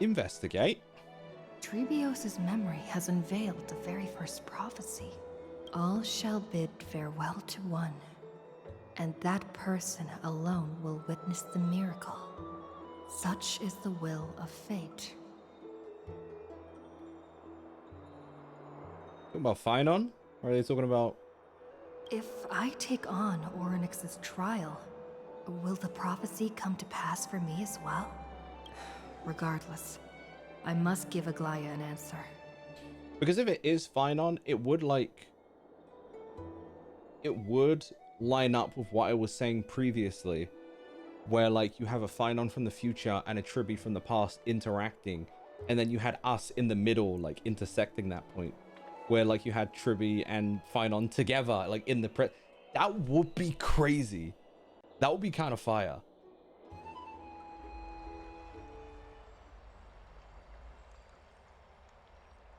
Investigate. Trebios's memory has unveiled the very first prophecy. All shall bid farewell to one, and that person alone will witness the miracle. Such is the will of fate. Talking about Phynon? Or are they talking about... If I take on Orynyx's trial, will the prophecy come to pass for me as well? Regardless, I must give Aglaya an answer. Because if it is Phynon, it would line up with what I was saying previously, where like you have a Phynon from the future and a Tribby from the past interacting, and then you had us in the middle, like intersecting that point, where like you had Tribby and Phynon together, like in the that would be crazy. That would be kind of fire.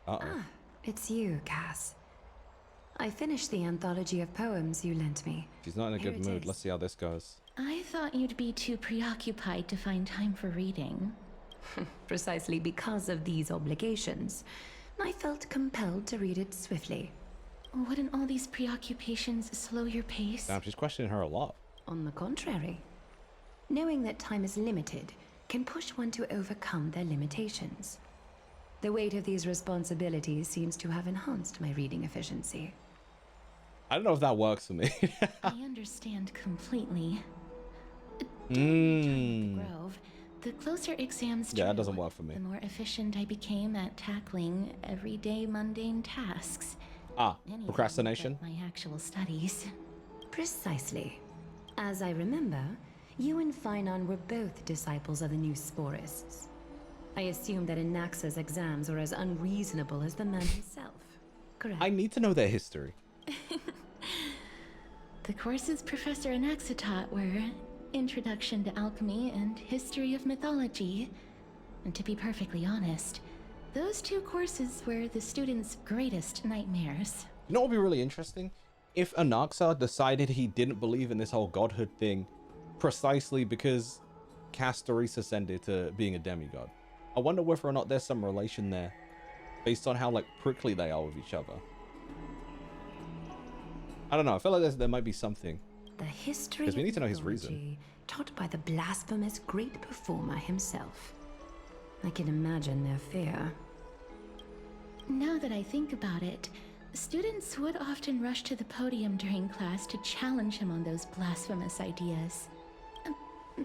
Ah, it's you, Cass. I finished the anthology of poems you lent me. She's not in a good mood. Let's see how this goes. I thought you'd be too preoccupied to find time for reading. Precisely because of these obligations, I felt compelled to read it swiftly. Wouldn't all these preoccupations slow your pace? Damn, she's questioning her a lot. On the contrary, knowing that time is limited can push one to overcome their limitations. The weight of these responsibilities seems to have enhanced my reading efficiency. I don't know if that works for me. I understand completely. The Grove, the closer exams drew, Yeah, that doesn't work for me. the more efficient I became at tackling everyday mundane tasks. Anything procrastination? but my actual studies. Precisely. As I remember, you and Phynon were both disciples of the new Sporists. I assume that Anaxa's exams are as unreasonable as the man himself, correct? I need to know their history. The courses Professor Anaxa taught were Introduction to Alchemy and History of Mythology. And to be perfectly honest, those two courses were the students' greatest nightmares. You know what would be really interesting? If Anaxa decided he didn't believe in this whole godhood thing precisely because Castorisa ascended to being a demigod. I wonder whether or not there's some relation there based on how like prickly they are with each other. I don't know. I feel like there might be something. The history because we of need to know his mythology reason. Taught by the blasphemous great performer himself. I can imagine their fear. Now that I think about it, students would often rush to the podium during class to challenge him on those blasphemous ideas.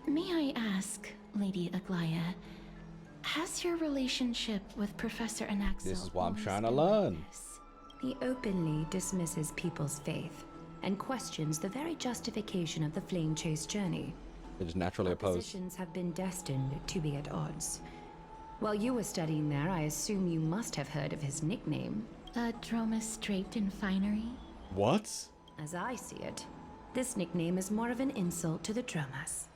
May I ask, Lady Aglaya, has your relationship with Professor Anaxa This is what I'm always trying to been learn. like this? He openly dismisses people's faith and questions the very justification of the flame chase journey. They're just naturally opposed. Positions have been destined to be at odds. While you were studying there, I assume you must have heard of his nickname. Dromus draped in finery? What? As I see it, this nickname is more of an insult to the Dromas.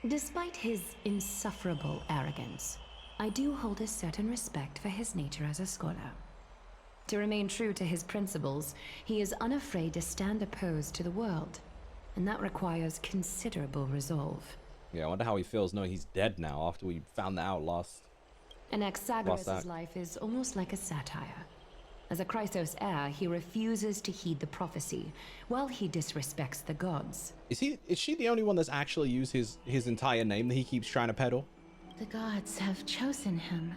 Despite his insufferable arrogance, I do hold a certain respect for his nature as a scholar. To remain true to his principles, he is unafraid to stand opposed to the world, and that requires considerable resolve. Yeah, I wonder how he feels knowing he's dead now after we found that out last. Anaxagoras' life is almost like a satire. As a Chrysos heir, he refuses to heed the prophecy, while he disrespects the gods. Is she the only one that's actually used his entire name that he keeps trying to peddle? The gods have chosen him.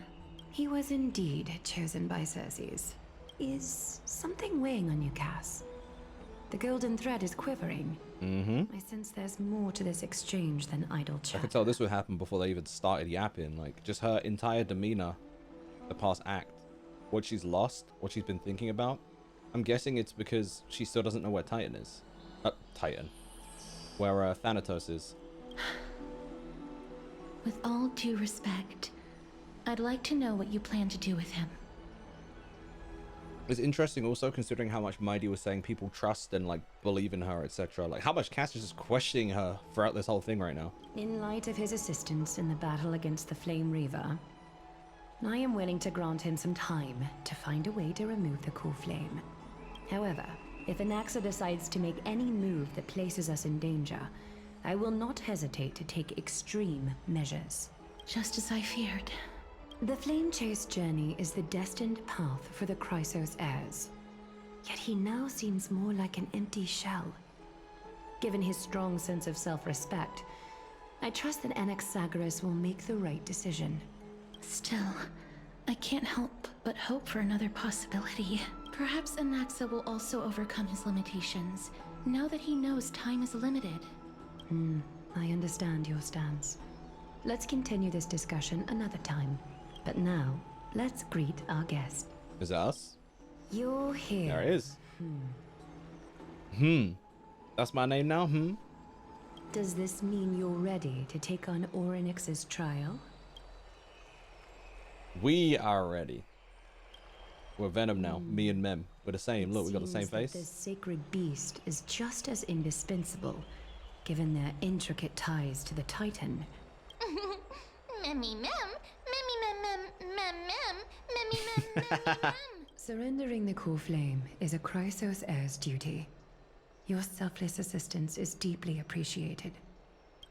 He was indeed chosen by Circes. Is something weighing on you, Cass? The golden thread is quivering. I sense there's more to this exchange than idle I chat. could tell this would happen before they even started yapping. Like, just her entire demeanor, the past act, what she's lost, what she's been thinking about. I'm guessing it's because she still doesn't know where Titan is. Titan. Where Thanatos is. With all due respect, I'd like to know what you plan to do with him. It's interesting also considering how much Mighty was saying people trust and like believe in her, etc. Like how much Cass is just questioning her throughout this whole thing right now. In light of his assistance in the battle against the Flame Reaver, I am willing to grant him some time to find a way to remove the cool flame. However, if Anaxa decides to make any move that places us in danger, I will not hesitate to take extreme measures. just as I feared. The flame chase journey is the destined path for the Chrysos heirs. Yet he now seems more like an empty shell. Given his strong sense of self-respect, I trust that Anaxagoras will make the right decision. Still, I can't help but hope for another possibility. Perhaps Anaxa will also overcome his limitations, now that he knows time is limited. I understand your stance. Let's continue this discussion another time. But now, let's greet our guest. Is that us? You're here. There it is. That's my name now? Does this mean you're ready to take on Orynyx's trial? We are ready. We're Venom now. Me and Mem. We're the same. Look, we got the same face. The sacred beast is just as indispensable, given their intricate ties to the Titan. Memmy mem, memmy mem mem mem mem, memmy mem mem mem. Surrendering the core flame is a Chrysos heir's duty. Your selfless assistance is deeply appreciated.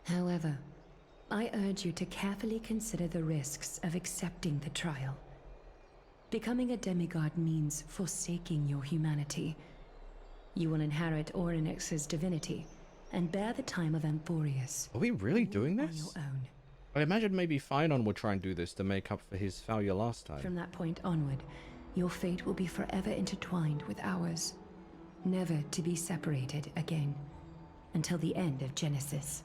However, I urge you to carefully consider the risks of accepting the trial. Becoming a demigod means forsaking your humanity. You will inherit Orynyx's divinity and bear the time of Amphoreus. Are we really doing On this? your own. I imagine maybe Phynon would try and do this to make up for his failure last time. From that point onward, your fate will be forever intertwined with ours, never to be separated again, until the end of Genesis.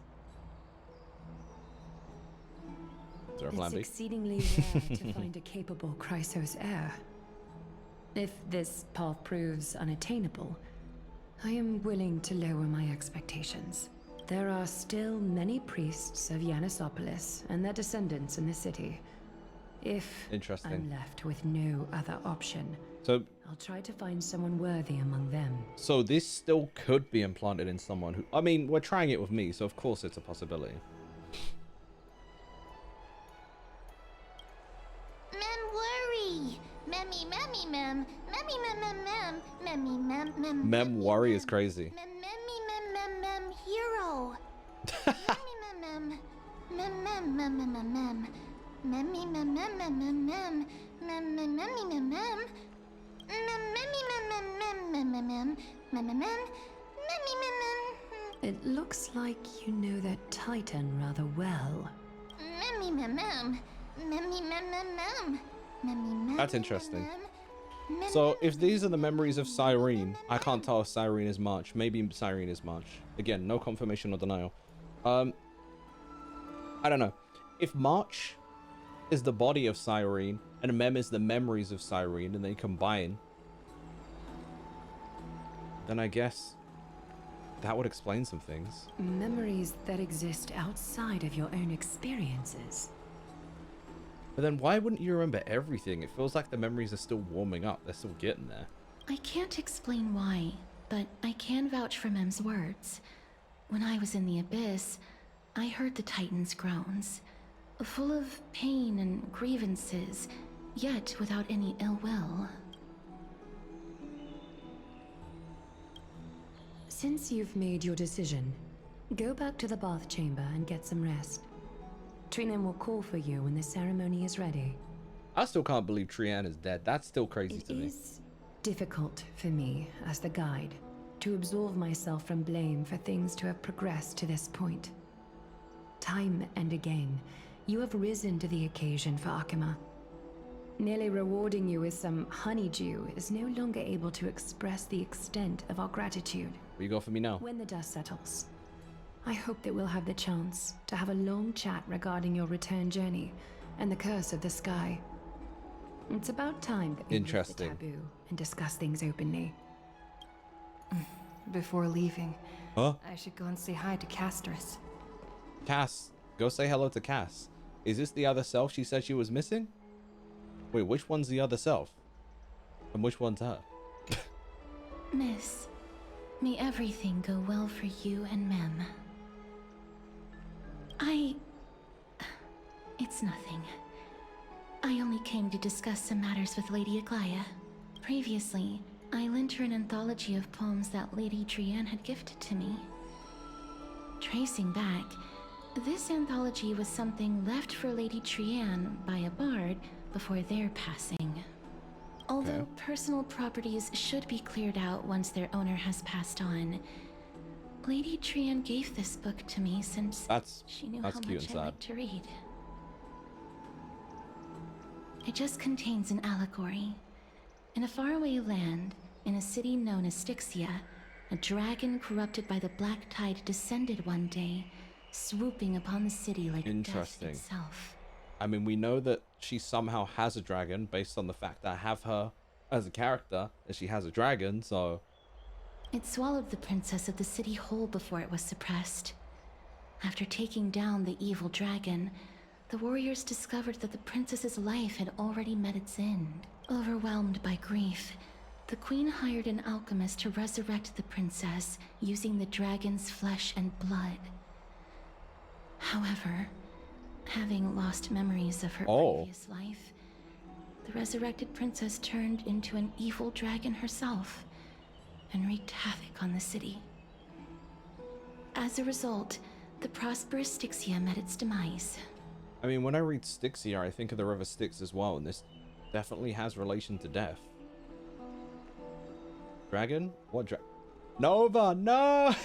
Is there a plan It's B? exceedingly rare to find a capable Chrysos heir. If this path proves unattainable, I am willing to lower my expectations. There are still many priests of Yanissopolis and their descendants in the city. If Interesting. I'm left with no other option, So, I'll try to find someone worthy among them. so this still could be implanted in someone who... I mean, we're trying it with me, so of course it's a possibility. Mem worry. Memmy memmy mem, memmy mem mem mem, memmy mem mem. Mem worry is crazy. Mem memmy mem mem mem hero. Memmy mem mem, mem mem mem mem mem mem. Memmy mem mem mem mem mem, mem mem memmy mem mem. Mem memmy mem mem mem mem mem mem, mem mem mem, memmy mem mem. It looks like you know that Titan rather well. Memmy mem mem, memmy mem mem mem, memmy mem. That's interesting. So, if these are the memories of Cyrene, I can't tell if Cyrene is March. Maybe Cyrene is March. Again, no confirmation or denial. I don't know. If March is the body of Cyrene and Mem is the memories of Cyrene and they combine, then I guess that would explain some things. Memories that exist outside of your own experiences. But then why wouldn't you remember everything? It feels like the memories are still warming up. They're still getting there. I can't explain why, but I can vouch for Mem's words. When I was in the abyss, I heard the Titan's groans, full of pain and grievances, yet without any ill will. Since you've made your decision, go back to the bath chamber and get some rest. Trinan will call for you when the ceremony is ready. I still can't believe Trian is dead. That's still crazy It to me. is difficult for me, as the guide, to absolve myself from blame for things to have progressed to this point. Time and again, you have risen to the occasion for Akima. Nearly rewarding you with some honeydew is no longer able to express the extent of our gratitude. Will you go for me now? When the dust settles, I hope that we'll have the chance to have a long chat regarding your return journey and the curse of the sky. It's about time that we lift the Interesting. taboo and discuss things openly. Before leaving, Huh? I should go and say hi to Castris. Cass. Go say hello to Cass. Is this the other self she said she was missing? Wait, which one's the other self? And which one's her? Miss, may everything go well for you and Mem. It's nothing. I only came to discuss some matters with Lady Aglaya. Previously, I lent her an anthology of poems that Lady Trian had gifted to me. Tracing back, This anthology was something left for Lady Trian by a bard before their passing. Although personal properties should be cleared out once their owner has passed on, Lady Trian gave this book to me since she knew how much I liked to read. It just contains an allegory. In a faraway land, in a city known as Styxia, a dragon corrupted by the black tide descended one day, swooping upon the city like death itself. I mean, we know that she somehow has a dragon based on the fact that I have her as a character, and she has a dragon, so... It swallowed the princess of the city whole before it was suppressed. After taking down the evil dragon, the warriors discovered that the princess's life had already met its end. Overwhelmed by grief, the queen hired an alchemist to resurrect the princess using the dragon's flesh and blood. However, having lost memories of her previous life, the resurrected princess turned into an evil dragon herself and wreaked havoc on the city. As a result, the prosperous Styxia met its demise. I mean, when I read Styxia, I think of the river Styx as well, and this definitely has relation to death. Dragon? What Nova, no!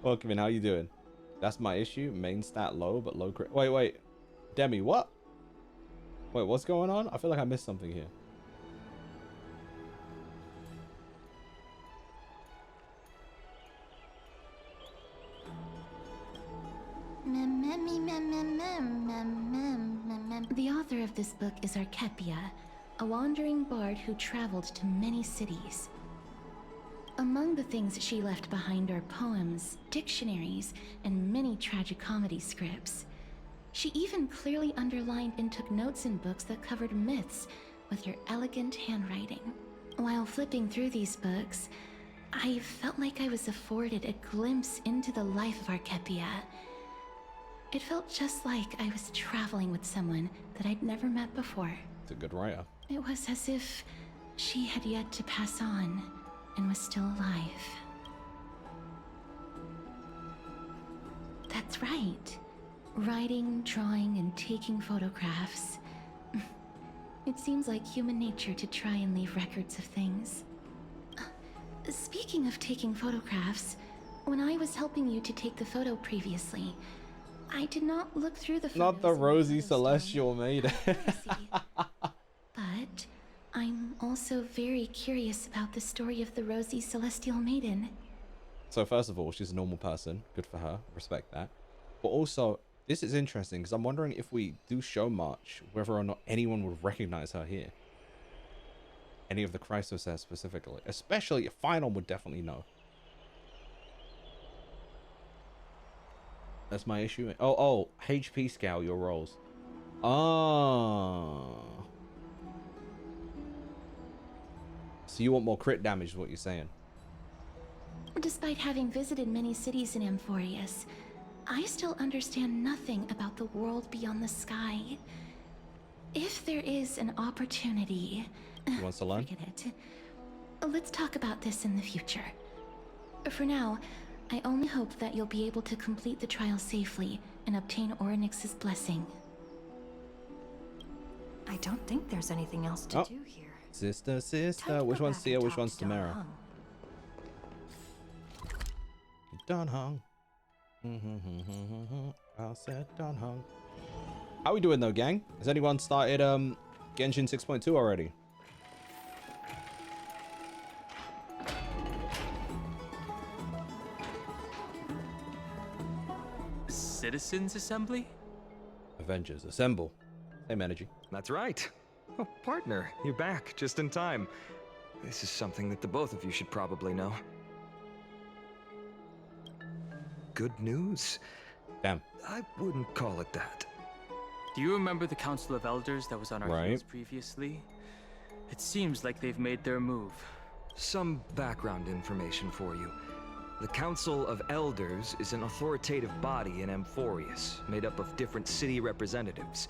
Welcome in, how you doing? That's my issue. Main stat low, but low crit. Wait. Demi, what? Wait, what's going on? I feel like I missed something here. The author of this book is Archepia, a wandering bard who traveled to many cities. Among the things she left behind are poems, dictionaries, and many tragicomedy scripts. She even clearly underlined and took notes in books that covered myths with her elegant handwriting. While flipping through these books, I felt like I was afforded a glimpse into the life of Archepia. It felt just like I was traveling with someone that I'd never met before. It's a good writer. It was as if she had yet to pass on and was still alive. That's right. Writing, drawing, and taking photographs. It seems like human nature to try and leave records of things. Speaking of taking photographs, when I was helping you to take the photo previously, I did not look through the photos. Not the Rosy Celestial Maiden. But I'm also very curious about the story of the Rosy Celestial Maiden. So first of all, she's a normal person. Good for her. Respect that. But also, this is interesting because I'm wondering if we do show March, whether or not anyone would recognize her here. Any of the Chrysosers specifically. Especially, Final would definitely know. That's my issue. Oh, HP scale your rolls. Oh. So you want more crit damage is what you're saying. Despite having visited many cities in Amphoreus, I still understand nothing about the world beyond the sky. If there is an opportunity... She wants to learn? Forget it. Let's talk about this in the future. For now, I only hope that you'll be able to complete the trial safely and obtain Orynyx's blessing. I don't think there's anything else to do here. Sister. Which one's Tia? Which one's Tamara? Don Hung. I said Don Hung. How we doing though, gang? Has anyone started Genshin 6.2 already? Citizens Assembly? Avengers, assemble. Same energy. That's right. Oh, partner, you're back just in time. This is something that the both of you should probably know. Good news? Damn. I wouldn't call it that. Do you remember the Council of Elders that was on our heels previously? It seems like they've made their move. Some background information for you. The Council of Elders is an authoritative body in Amphoreus, made up of different city representatives.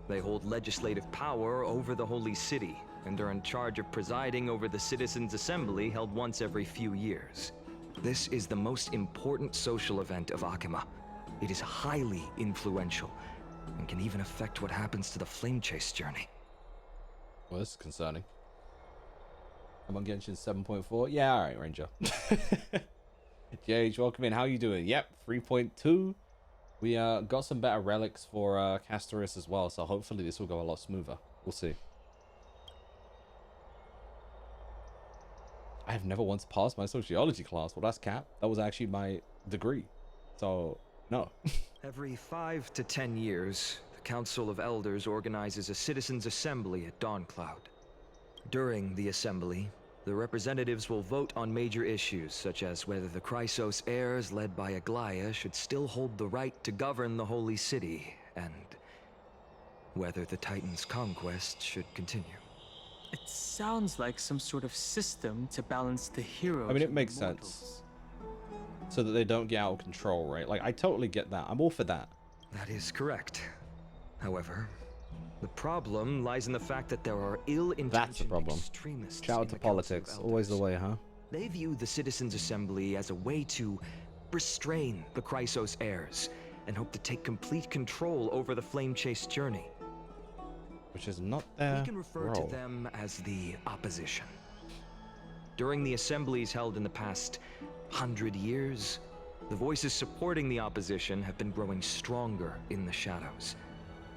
They hold legislative power over the Holy City, and are in charge of presiding over the Citizens' Assembly held once every few years. This is the most important social event of Akima. It is highly influential and can even affect what happens to the Flame Chase journey. Well, this is concerning. I'm on Genshin 7.4. Yeah, all right, Ranger. JH, welcome in. How you doing? Yep, 3.2. We got some better relics for Amphoreus as well, so hopefully this will go a lot smoother. We'll see. I have never once passed my sociology class. Well, that's cap. That was actually my degree. So, no. Every 5 to 10 years, the Council of Elders organizes a citizens' assembly at Dawncloud. During the assembly, the representatives will vote on major issues, such as whether the Chrysos heirs led by Aglaya should still hold the right to govern the Holy City, and whether the Titan's conquest should continue. It sounds like some sort of system to balance the heroes. I mean, it makes sense. So that they don't get out of control, right? Like, I totally get that. I'm all for that. That is correct. However, the problem lies in the fact that there are ill-intentioned extremists. Shout out to politics. Always the way, huh? They view the Citizens' Assembly as a way to restrain the Chrysos heirs and hope to take complete control over the Flame Chase journey. Which is not their We can refer role. to them as the opposition. During the assemblies held in the past 100 years, the voices supporting the opposition have been growing stronger in the shadows.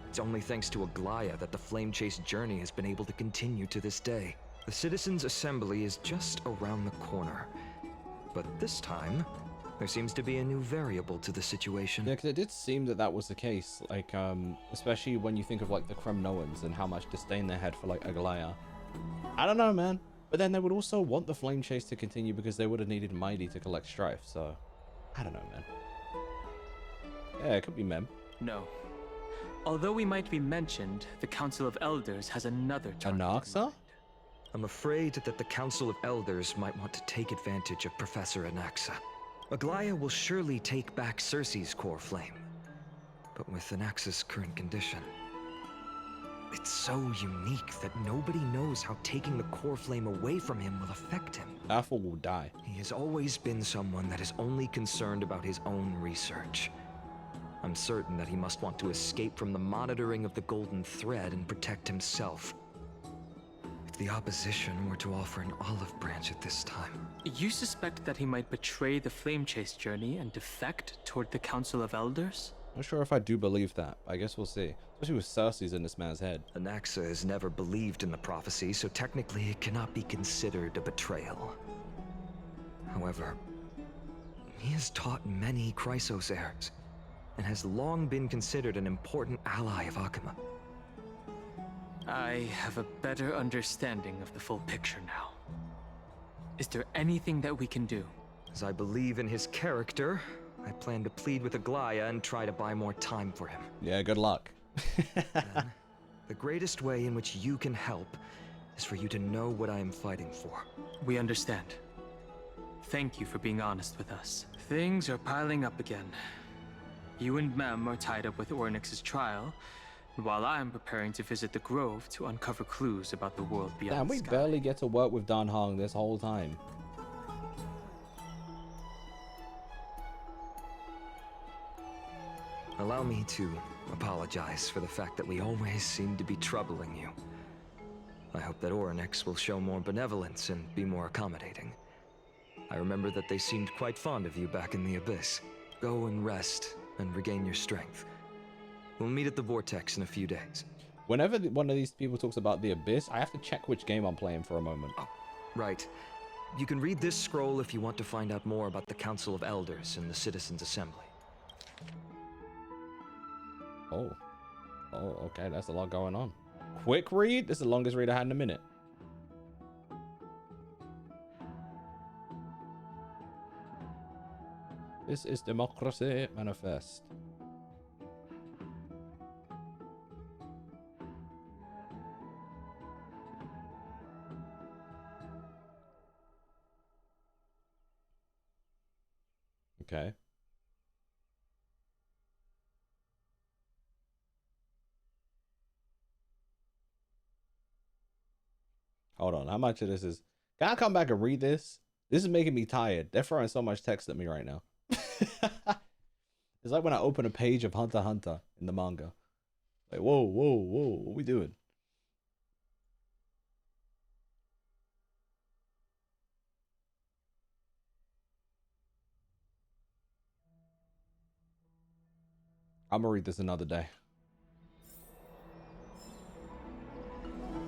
It's only thanks to Aglaya that the Flame Chase journey has been able to continue to this day. The Citizens' Assembly is just around the corner. But this time, there seems to be a new variable to the situation. Yeah, because it did seem that that was the case. Like, especially when you think of, like, the Kremnoans and how much disdain they had for, like, Aglaya. I don't know, man. But then they would also want the Flame Chase to continue because they would have needed Mighty to collect Strife, so... I don't know, man. Yeah, it could be Mem. No. Although we might be mentioned, the Council of Elders has another target. Anaxa? I'm afraid that the Council of Elders might want to take advantage of Professor Anaxa. Aglaya will surely take back Circe's core flame. But with Anaxa's current condition, it's so unique that nobody knows how taking the core flame away from him will affect him. Alpha will die. He has always been someone that is only concerned about his own research. I'm certain that he must want to escape from the monitoring of the Golden Thread and protect himself. If the opposition were to offer an olive branch at this time... You suspect that he might betray the Flame Chase journey and defect toward the Council of Elders? Not sure if I do believe that. I guess we'll see. Especially with Circe's in this man's head. Anaxa has never believed in the prophecy, so technically it cannot be considered a betrayal. However, he has taught many Chrysos heirs, and has long been considered an important ally of Akima. I have a better understanding of the full picture now. Is there anything that we can do? As I believe in his character, I plan to plead with Aglaya and try to buy more time for him. Yeah, good luck. Then, the greatest way in which you can help is for you to know what I am fighting for. We understand. Thank you for being honest with us. Things are piling up again. You and Mem are tied up with Ornyx's trial, while I'm preparing to visit the Grove to uncover clues about the world beyond Damn, the we sky. barely get to work with Dan Hong this whole time. Allow me to apologize for the fact that we always seem to be troubling you. I hope that Ornyx will show more benevolence and be more accommodating. I remember that they seemed quite fond of you back in the Abyss. Go and rest and regain your strength. We'll meet at the Vortex in a few days. Whenever one of these people talks about the Abyss, I have to check which game I'm playing for a moment. Oh, right. You can read this scroll if you want to find out more about the Council of Elders and the Citizens' Assembly. Oh. Oh, okay, that's a lot going on. Quick read? This is the longest read I had in a minute. This is Democracy Manifest. Okay. Hold on. How much of this is... Can I come back and read this? This is making me tired. They're throwing so much text at me right now. It's like when I open a page of Hunter x Hunter in the manga. Like, whoa, whoa, whoa, what we doing? I'm gonna read this another day.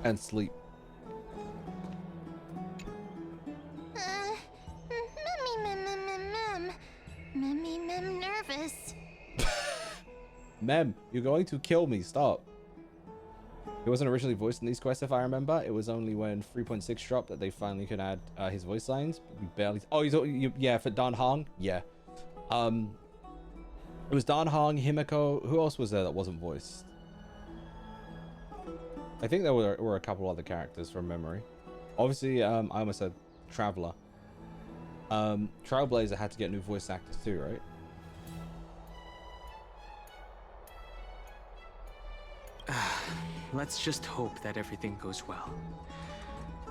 And sleep. Mem nervous. Mem, you're going to kill me. Stop. He wasn't originally voiced in these quests, if I remember. It was only when 3.6 dropped that they finally could add his voice lines. We barely. Oh, yeah, for Dan Hong. Yeah. It was Dan Hong, Himiko. Who else was there that wasn't voiced? I think there were a couple other characters from memory. Obviously, I almost said Traveler. Trailblazer had to get new voice actors too, right? Let's just hope that everything goes well.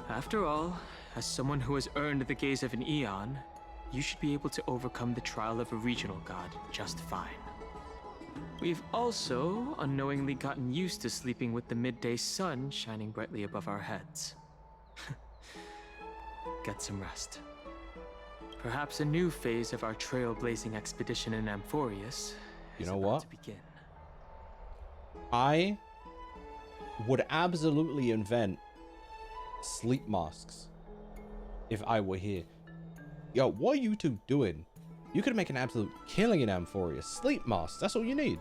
After all, as someone who has earned the gaze of an Eon, you should be able to overcome the trial of a regional god just fine. We've also unknowingly gotten used to sleeping with the midday sun shining brightly above our heads. Get some rest. Perhaps a new phase of our trailblazing expedition in Amphoreus is about to begin. I would absolutely invent sleep masks if I were here. Yo, what are you two doing? You could make an absolute killing in Amphoreus. Sleep masks, that's all you need.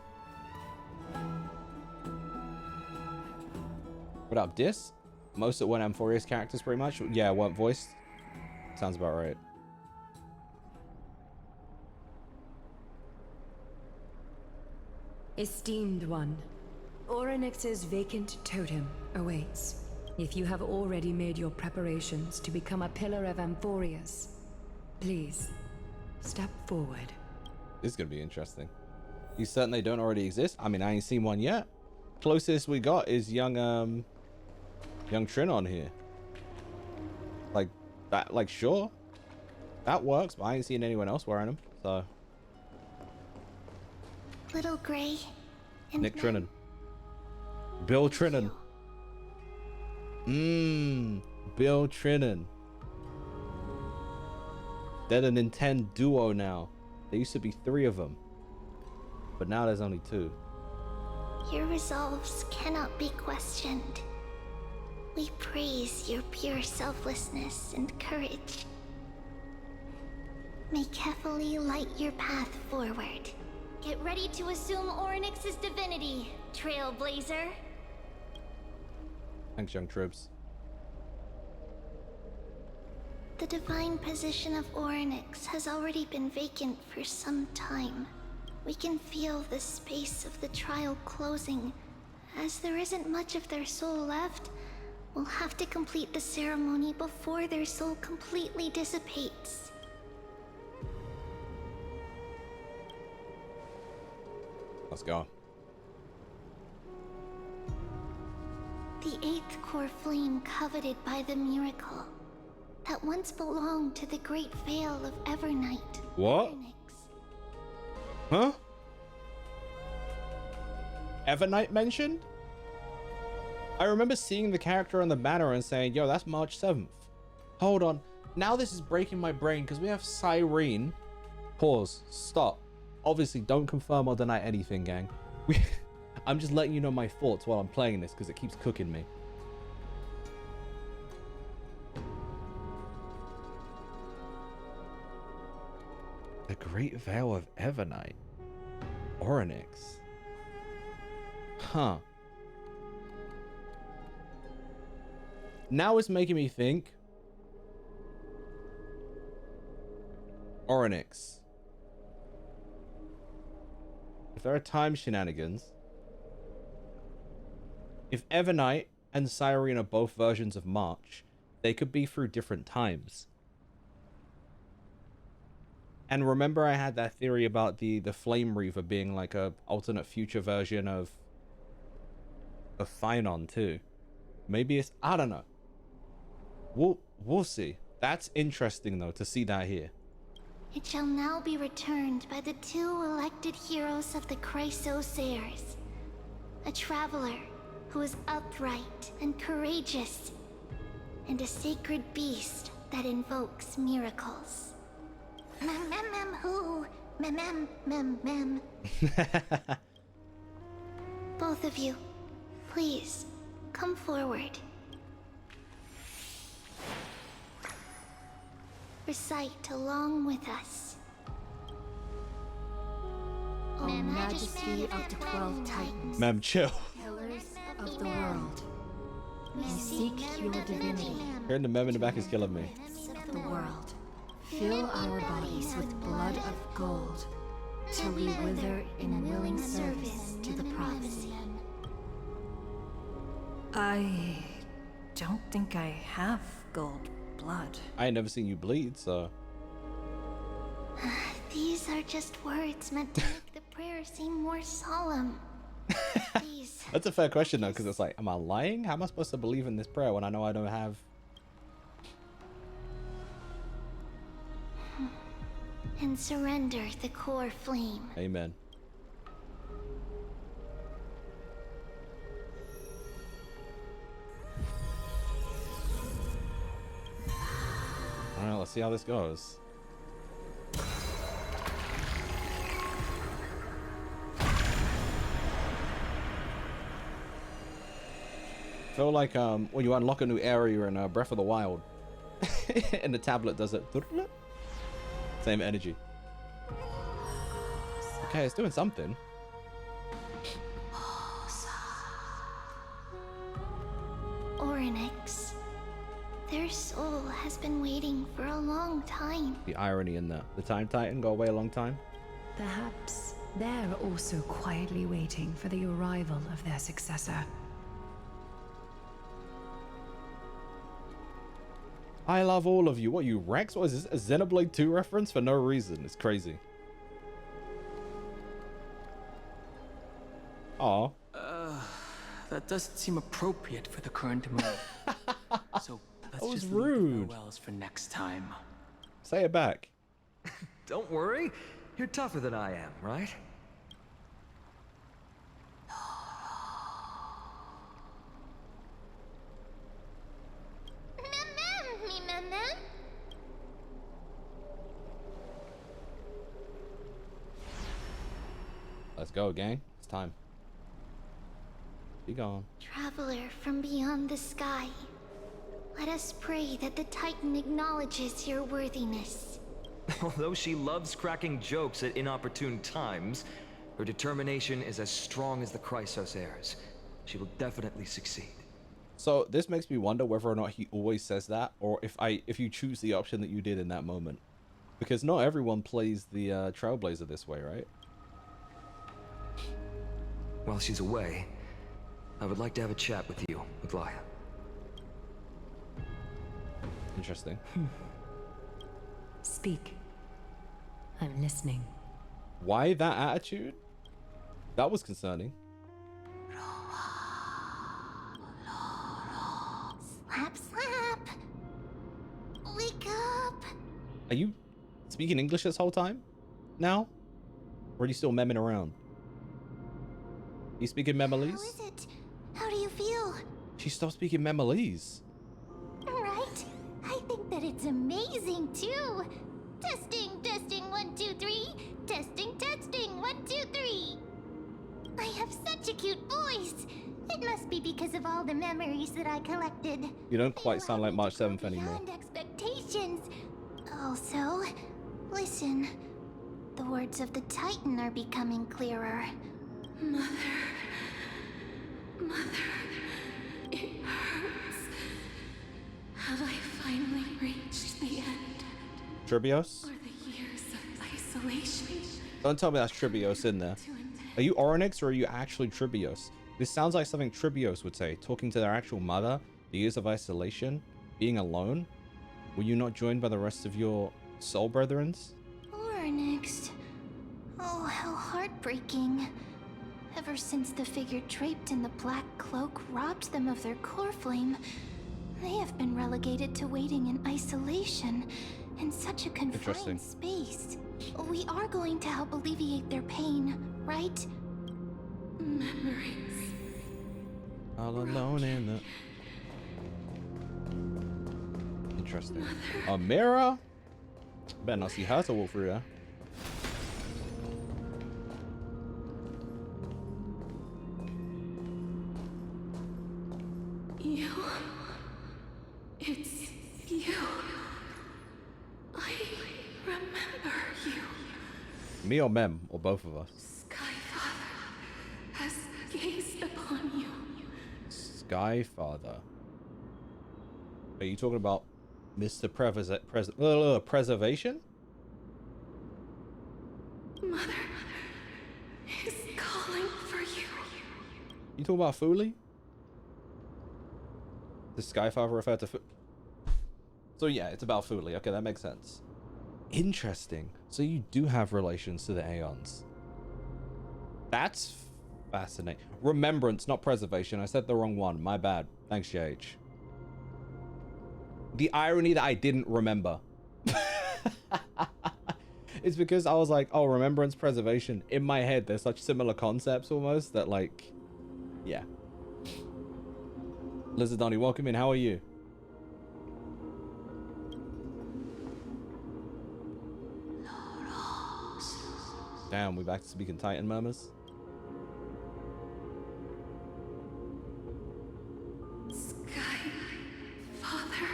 What up, Dis? Most of one Amphoreus characters pretty much. Yeah, weren't voiced. Sounds about right. Esteemed one, Orynyx's vacant totem awaits. If you have already made your preparations to become a pillar of Amphoreus, please, step forward. This is gonna be interesting. You certain they don't already exist? I mean, I ain't seen one yet. Closest we got is young Trin on here. Like that, like sure, that works, but I ain't seen anyone else wearing them. So Little Gray and Nick Trinan, Bill Trinan. Bill Trinan. They're the Nintendo duo now. There used to be 3 of them, but now there's only 2. Your resolves cannot be questioned. We praise your pure selflessness and courage. May carefully light your path forward. Get ready to assume Orynyx's divinity, Trailblazer. Thanks, young troops. The divine position of Orynyx has already been vacant for some time. We can feel the space of the trial closing. As there isn't much of their soul left, we'll have to complete the ceremony before their soul completely dissipates. Let's go. The 8th core flame coveted by the miracle that once belonged to the great veil of Evernight. What? Orynyx. Huh? Evernight mentioned? I remember seeing the character on the banner and saying, yo, that's March 7th. Hold on. Now this is breaking my brain because we have Cyrene. Pause. Stop. Obviously, don't confirm or deny anything, gang. I'm just letting you know my thoughts while I'm playing this because it keeps cooking me. The Great Veil of Evernight. Orynyx. Huh. Now it's making me think. Orynyx. If there are time shenanigans, if Evernight and Cyrene are both versions of March, they could be through different times. And remember I had that theory about the Flame Reaver being like a alternate future version of Phynon too. Maybe it's, I don't know. We'll see. That's interesting though to see that here. It shall now be returned by the two elected heroes of the Chrysos heirs. A traveler who is upright and courageous, and a sacred beast that invokes miracles. Mem mem mem who? Mem mem mem mem. Both of you, please, come forward. Recite along with us. O Majesty of the 12 Titans, Ma'am, chill. pillars of the world, we seek your divinity. Hearing the mem in the back is killing me. Of the world, fill our bodies with blood of gold, till we wither in willing service to the prophecy. I don't think I have gold blood. I ain't never seen you bleed, so. These are just words meant to make the prayer seem more solemn. Please. That's a fair question though, because it's like, am I lying? How am I supposed to believe in this prayer when I know I don't have? And surrender the core flame. Amen. All right, let's see how this goes. Feel like when you unlock a new area in Breath of the Wild, and the tablet does it. Same energy. Okay, it's doing something. Orynyx. Their soul has been waiting for a long time. The irony in that. The Time Titan go away a long time. Perhaps they're also quietly waiting for the arrival of their successor. I love all of you. What, you Rex? What is this? A Xenoblade 2 reference for no reason? It's crazy. Aw. That doesn't seem appropriate for the current mood. So let's was just leave the rude. farewells for next time. Say it back. Don't worry. You're tougher than I am, right? Me mem mem. Let's go, gang. It's time. Be gone. Traveler from beyond the sky. Let us pray that the Titan acknowledges your worthiness. Although she loves cracking jokes at inopportune times, her determination is as strong as the Chrysos heirs. She will definitely succeed. So this makes me wonder whether or not he always says that, or if you choose the option that you did in that moment, because not everyone plays the Trailblazer this way, right? While she's away, I would like to have a chat with you, Aglaya. Interesting. Speak. I'm listening. Why that attitude? That was concerning. Slap, slap. Wake up. Are you speaking English this whole time now? Or are you still memming around? You speaking Memolese? How is it? How do you feel? She stopped speaking Memolese. Right? I think that it's amazing too. Testing, testing, 1, 2, 3. Testing, testing, 1, 2, 3. I have such a cute voice. It must be because of all the memories that I collected. You don't quite sound like March 7th anymore. Beyond expectations. Also, listen. The words of the Titan are becoming clearer. Mother, it hurts. Have I finally reached the end? Tribios? Or the years of isolation? Don't tell me that's Tribios in there. Are you Orynyx or are you actually Tribios? This sounds like something Tribios would say, talking to their actual mother, the years of isolation, being alone. Were you not joined by the rest of your soul brethrens? Orynyx. Oh, how heartbreaking. Ever since the figure draped in the black cloak robbed them of their core flame, They have been relegated to waiting in isolation in such a Interesting. confined space. We are going to help alleviate their pain, right? Memories. All alone in the... Interesting. A mirror? Better not see her to walk through there. You. It's you. I remember you. Me or Mem, or both of us? Skyfather has gazed upon you. Skyfather. Are you talking about Mr. Preservation? Mother is calling for you. You talking about Foolie? Does Skyfather refer to So yeah, it's about Foolie. Okay, that makes sense. Interesting. So you do have relations to the Aeons. That's fascinating. Remembrance, not preservation. I said the wrong one. My bad. Thanks, JH. The irony that I didn't remember. It's because I was like, oh, remembrance, preservation. In my head, they're such similar concepts almost that, like, yeah. Lizard Donnie, welcome in. How are you? Damn, we back to speaking Titan murmurs. Skyfather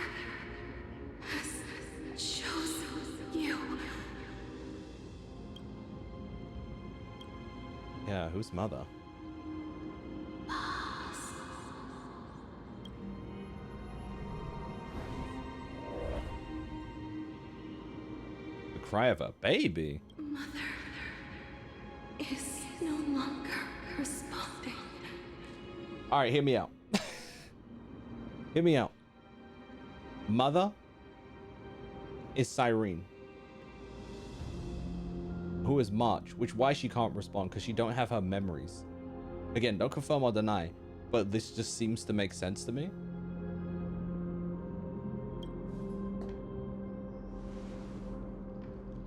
has chosen you. Yeah, who's mother? The cry of a baby. Mother is no longer responding. All right, hear me out. Hear me out. Mother is Cyrene, who is March, which why she can't respond because she don't have her memories. Again, don't confirm or deny, but this just seems to make sense to me.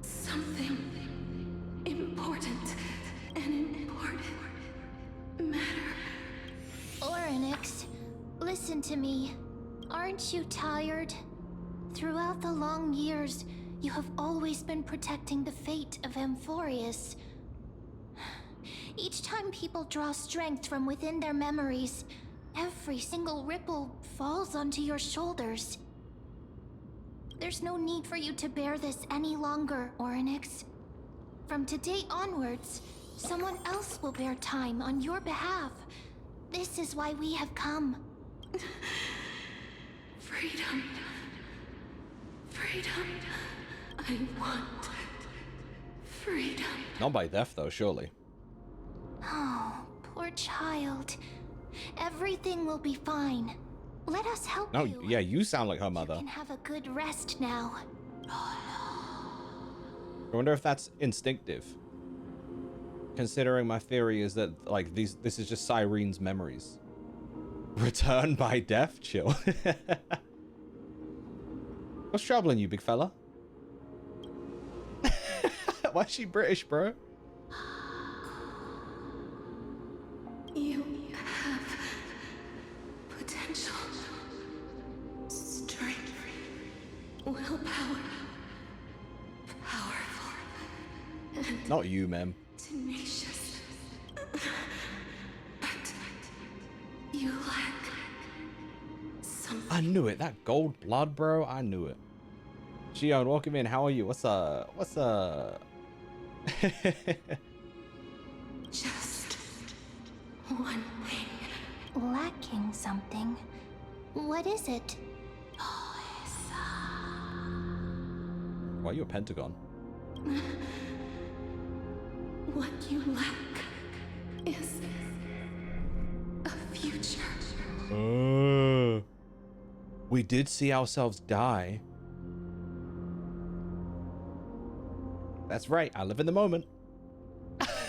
Something important, an important matter. Orynyx, listen to me. Aren't you tired? Throughout the long years, you have always been protecting the fate of Amphoreus. Each time people draw strength from within their memories, every single ripple falls onto your shoulders. There's no need for you to bear this any longer, Orynyx. From today onwards, someone else will bear time on your behalf. This is why we have come. Freedom. Freedom. I want freedom. Not by death, though, surely. Oh, poor child. Everything will be fine. Let us help No, you. yeah, you sound like her mother. You can have a good rest now. I wonder if that's instinctive. Considering my theory is that, like, this is just Cyrene's memories. Return by death? Chill. What's troubling you, big fella? Why is she British, bro? You have potential, strength, willpower, powerful, and Not you, ma'am. tenacious. But you lack something. I knew it. That gold blood, bro. I knew it. Shion, welcome in. How are you? What's up? What's up? Just one thing. Lacking something. What is it? Why are you a pentagon? What you lack is a future. We did see ourselves die. That's right. I live in the moment.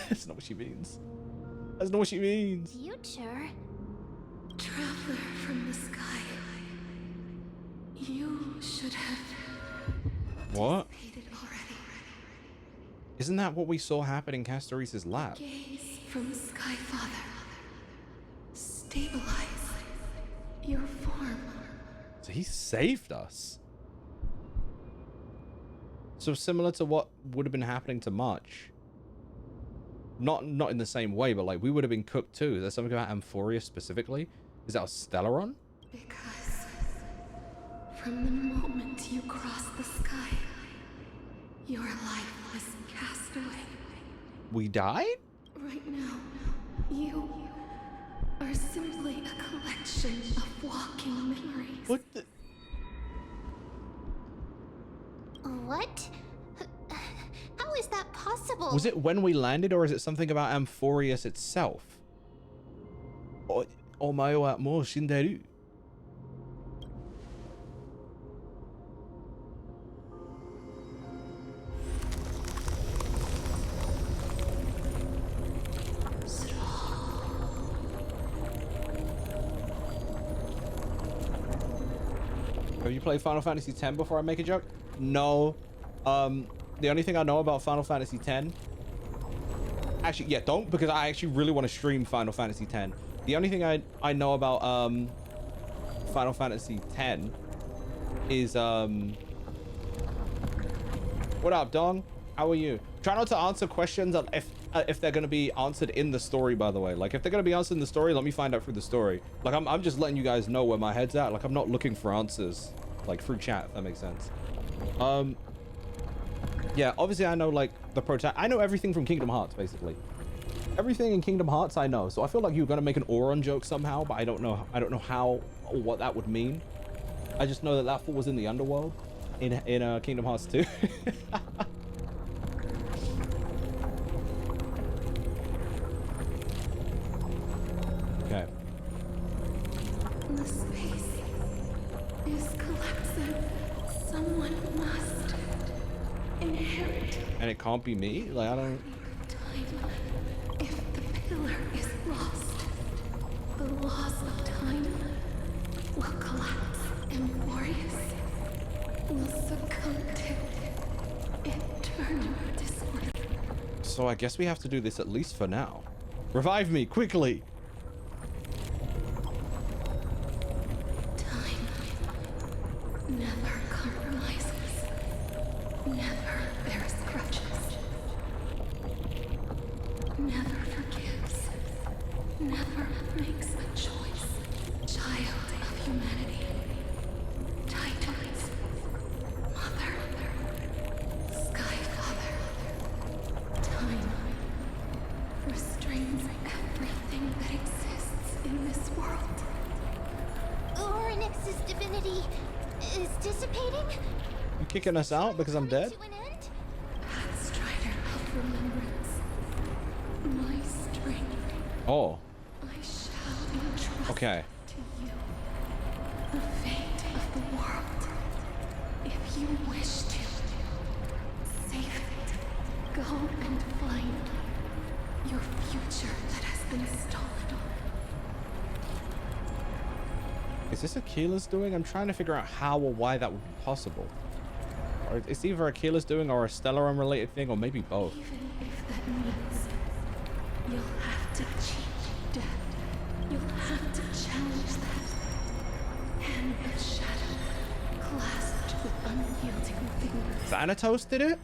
That's not what she means. That's not what she means. Future? Traveler from the sky. You should have What? paid it already. Isn't that what we saw happen in Castorese's lab? Gaze from Sky Father. Stabilize your form. So he saved us. So similar to what would have been happening to March. Not in the same way, but like we would have been cooked too. Is there something about Amphoreus specifically? Is that a Stellaron? Because from the moment you crossed the sky, your life was cast away. We died? Right now, you are simply a collection of walking memories. What the? What? How is that possible? Was it when we landed, or is it something about Amphoreus itself? Omae wa mou shinderu. Have you played Final Fantasy X before I make a joke? No. The only thing I know about Final Fantasy X... Actually, yeah, don't, because I actually really want to stream Final Fantasy X. The only thing I know about Final Fantasy X is... What up, Dong? How are you? Try not to answer questions if they're going to be answered in the story, by the way. Like, if they're going to be answered in the story, let me find out through the story. Like, I'm just letting you guys know where my head's at. Like, I'm not looking for answers, like, through chat, if that makes sense. Yeah, obviously I know, like, I know everything from Kingdom Hearts, basically. Everything in Kingdom Hearts I know. So I feel like you're going to make an Auron joke somehow, but I don't know how or what that would mean. I just know that falls in the underworld in Kingdom Hearts 2. Okay. The space is collapsing. Someone must inherit And it can't be me? Like, I don't... time. If the pillar is lost, the laws of time will collapse. Amphoreus will succumb to eternal disorder. So I guess we have to do this at least for now. Revive me, quickly! Time never compromises, never bears grudges, never forgives, never makes a choice. Child of humanity, Titans, Mother, Sky Father, time restrains everything that exists in this world. Oryx's divinity is dissipating? You kicking us out because I'm dead? To an end? Strider of remembrance, my strength, Oh, I shall entrust okay. to you the fate of the world. If you wish to save it, go and find your future that has been stolen. Is this Aquila's doing? I'm trying to figure out how or why that would be possible. Or it's either Aquila's doing or a Stellaron related thing, or maybe both. Even if that means you'll have to cheat death, you'll have to challenge that hand of shadow clasped with unyielding fingers. Thanatos did it?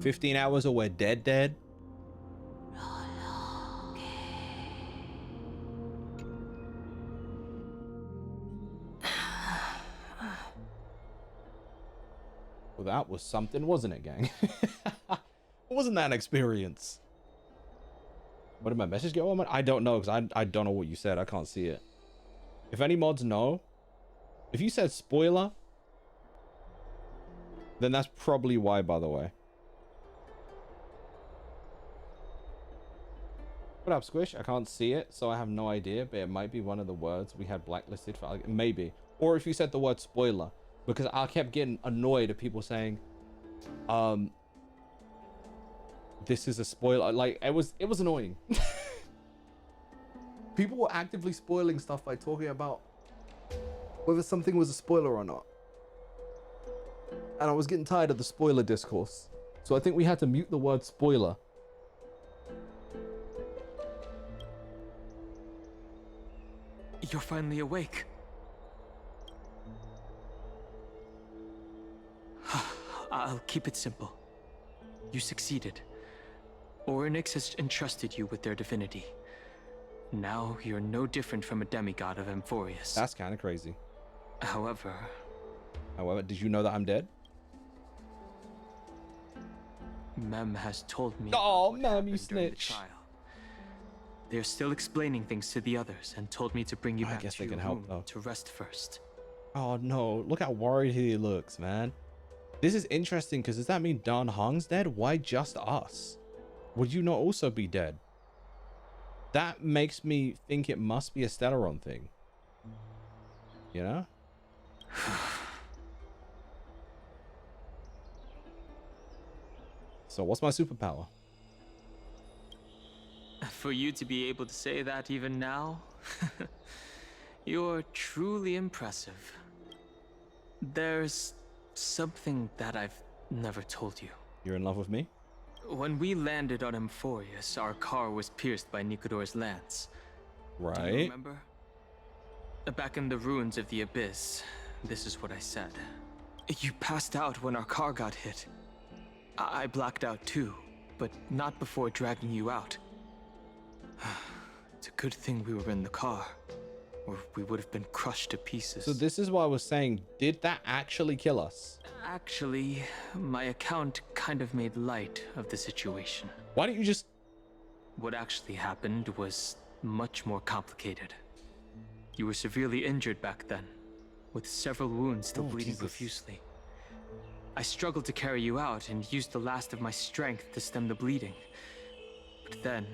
15 hours or we're dead? Well, that was something, wasn't it, gang? Wasn't that an experience? What did my message get on? I don't know, because I don't know what you said. I can't see it. If any mods know, if you said spoiler, then that's probably why, by the way. What up, Squish? I can't see it, so I have no idea, but it might be one of the words we had blacklisted for, maybe. Or if you said the word spoiler, because I kept getting annoyed at people saying, this is a spoiler. Like, it was annoying. People were actively spoiling stuff by talking about whether something was a spoiler or not. And I was getting tired of the spoiler discourse. So I think we had to mute the word spoiler. You're finally awake. I'll keep it simple. You succeeded. Orynyx has entrusted you with their divinity. Now you're no different from a demigod of Amphoreus. That's kind of crazy. However, did you know that I'm dead? Mem has told me. Oh, what Mem, happened you during the snitch. trial. They're still explaining things to the others and told me to bring you I back guess to they your can help, room though. to rest first. Oh no, look how worried he looks, man. This is interesting because does that mean Dan Hong's dead? Why just us? Would you not also be dead? That makes me think it must be a Stellaron thing. You know? So what's my superpower? For you to be able to say that even now, you're truly impressive. There's something that I've never told you. You're in love with me? When we landed on Amphoreus, our car was pierced by Nicodor's lance. Do you Right. remember? Back in the ruins of the Abyss, this is what I said. You passed out when our car got hit. I blacked out too, but not before dragging you out. It's a good thing we were in the car, or we would have been crushed to pieces. So this is what I was saying. Did that actually kill us? Actually, my account kind of made light of the situation. Why don't you just... What actually happened was much more complicated. You were severely injured back then, with several wounds still bleeding Jesus. profusely. I struggled to carry you out and used the last of my strength to stem the bleeding. But then,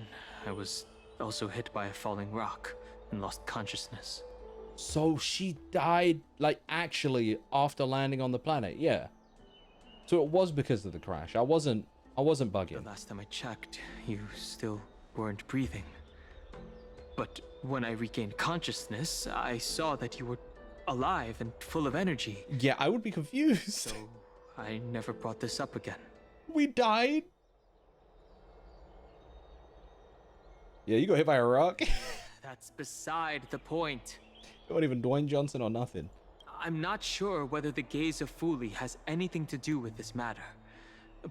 I was also hit by a falling rock and lost consciousness. So she died, like, actually after landing on the planet? Yeah. So it was because of the crash. I wasn't bugging. The last time I checked, you still weren't breathing. But when I regained consciousness, I saw that you were alive and full of energy. Yeah, I would be confused. So I never brought this up again. We died? Yeah, you got hit by a rock. That's beside the point. You weren't even Dwayne Johnson or nothing. I'm not sure whether the gaze of Fuli has anything to do with this matter.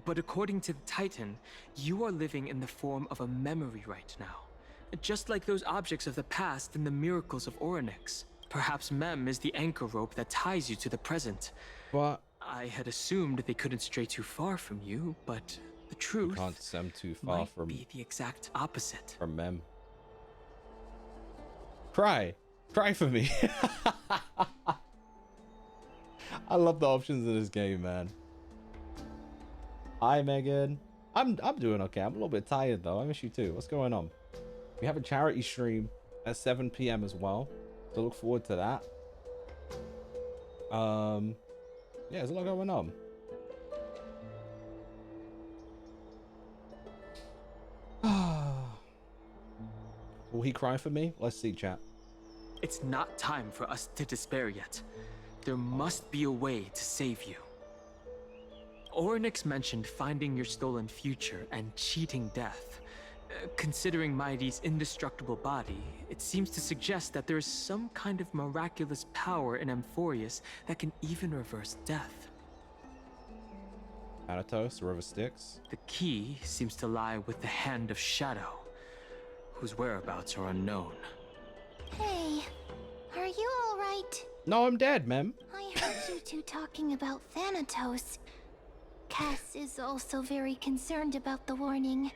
But according to the Titan, you are living in the form of a memory right now. Just like those objects of the past and the miracles of Orynyx. Perhaps Mem is the anchor rope that ties you to the present. But I had assumed they couldn't stray too far from you, but the truth can't stem too far might from be the exact opposite. Mem. Cry for me. I love the options in this game, man. Hi, Megan. I'm doing okay. I'm a little bit tired though. I miss you too. What's going on? We have a charity stream at 7 p.m. as well, so look forward to that. Yeah, there's a lot going on. Will he cry for me? Let's see, chat. It's not time for us to despair yet. There must be a way to save you. Orynyx mentioned finding your stolen future and cheating death. Considering Mighty's indestructible body, it seems to suggest that there is some kind of miraculous power in Amphoreus that can even reverse death. Thanatos, the river Styx. The key seems to lie with the Hand of Shadow, whose whereabouts are unknown. Hey, are you alright? No, I'm dead, Mem. I heard you two talking about Thanatos. Cass is also very concerned about the warning.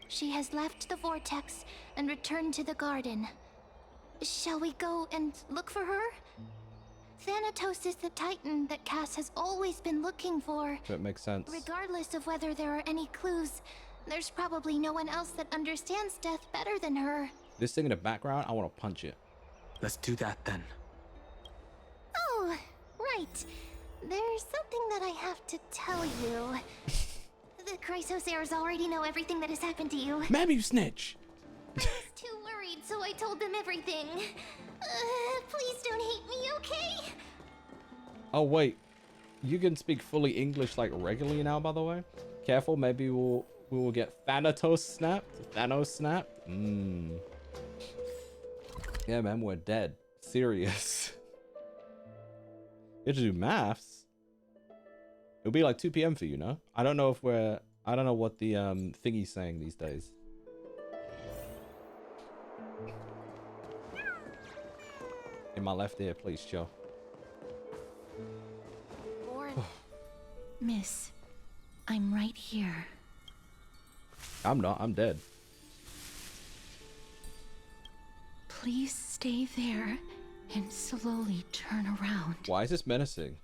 She has left the vortex and returned to the garden. Shall we go and look for her? Thanatos is the Titan that Cass has always been looking for. So it makes sense. Regardless of whether there are any clues, there's probably no one else that understands death better than her. This thing in the background, I want to punch it. Let's do that then. Oh, right. There's something that I have to tell you. The Chrysosairs already know everything that has happened to you. Mem, you snitch. Too worried, so I told them everything. Please don't hate me, okay? Oh wait, you can speak fully English like regularly now, by the way. Careful, maybe we will get Thanatos snapped. Thanos snapped. Yeah, man, we're dead. Serious. You have to do maths. It'll be like 2 p.m. for you, no? I don't know if we're. I don't know what the thingy's saying these days. In my left ear, please, chill. Miss, I'm right here. I'm not. I'm dead. Please stay there and slowly turn around. Why is this menacing?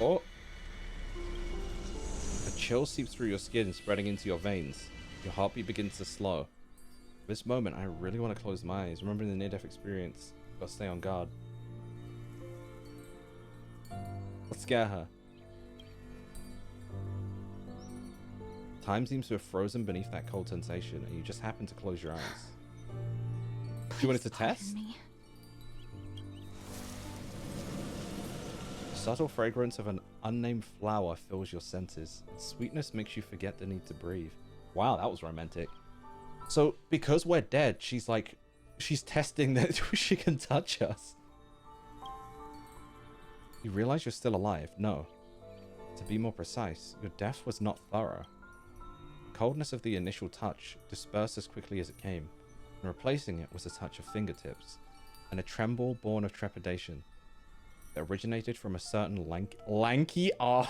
Oh. A chill seeps through your skin, spreading into your veins. Your heartbeat begins to slow. For this moment, I really want to close my eyes. Remembering the near-death experience. Gotta stay on guard. Let's scare her. Time seems to have frozen beneath that cold sensation, and you just happen to close your eyes. Do you want it to test? Me. The subtle fragrance of an unnamed flower fills your senses. Its sweetness makes you forget the need to breathe. Wow, that was romantic. So, because we're dead, she's testing that she can touch us. You realize you're still alive? No. To be more precise, your death was not thorough. The coldness of the initial touch dispersed as quickly as it came, and replacing it was a touch of fingertips, and a tremble born of trepidation that originated from a certain lanky arm.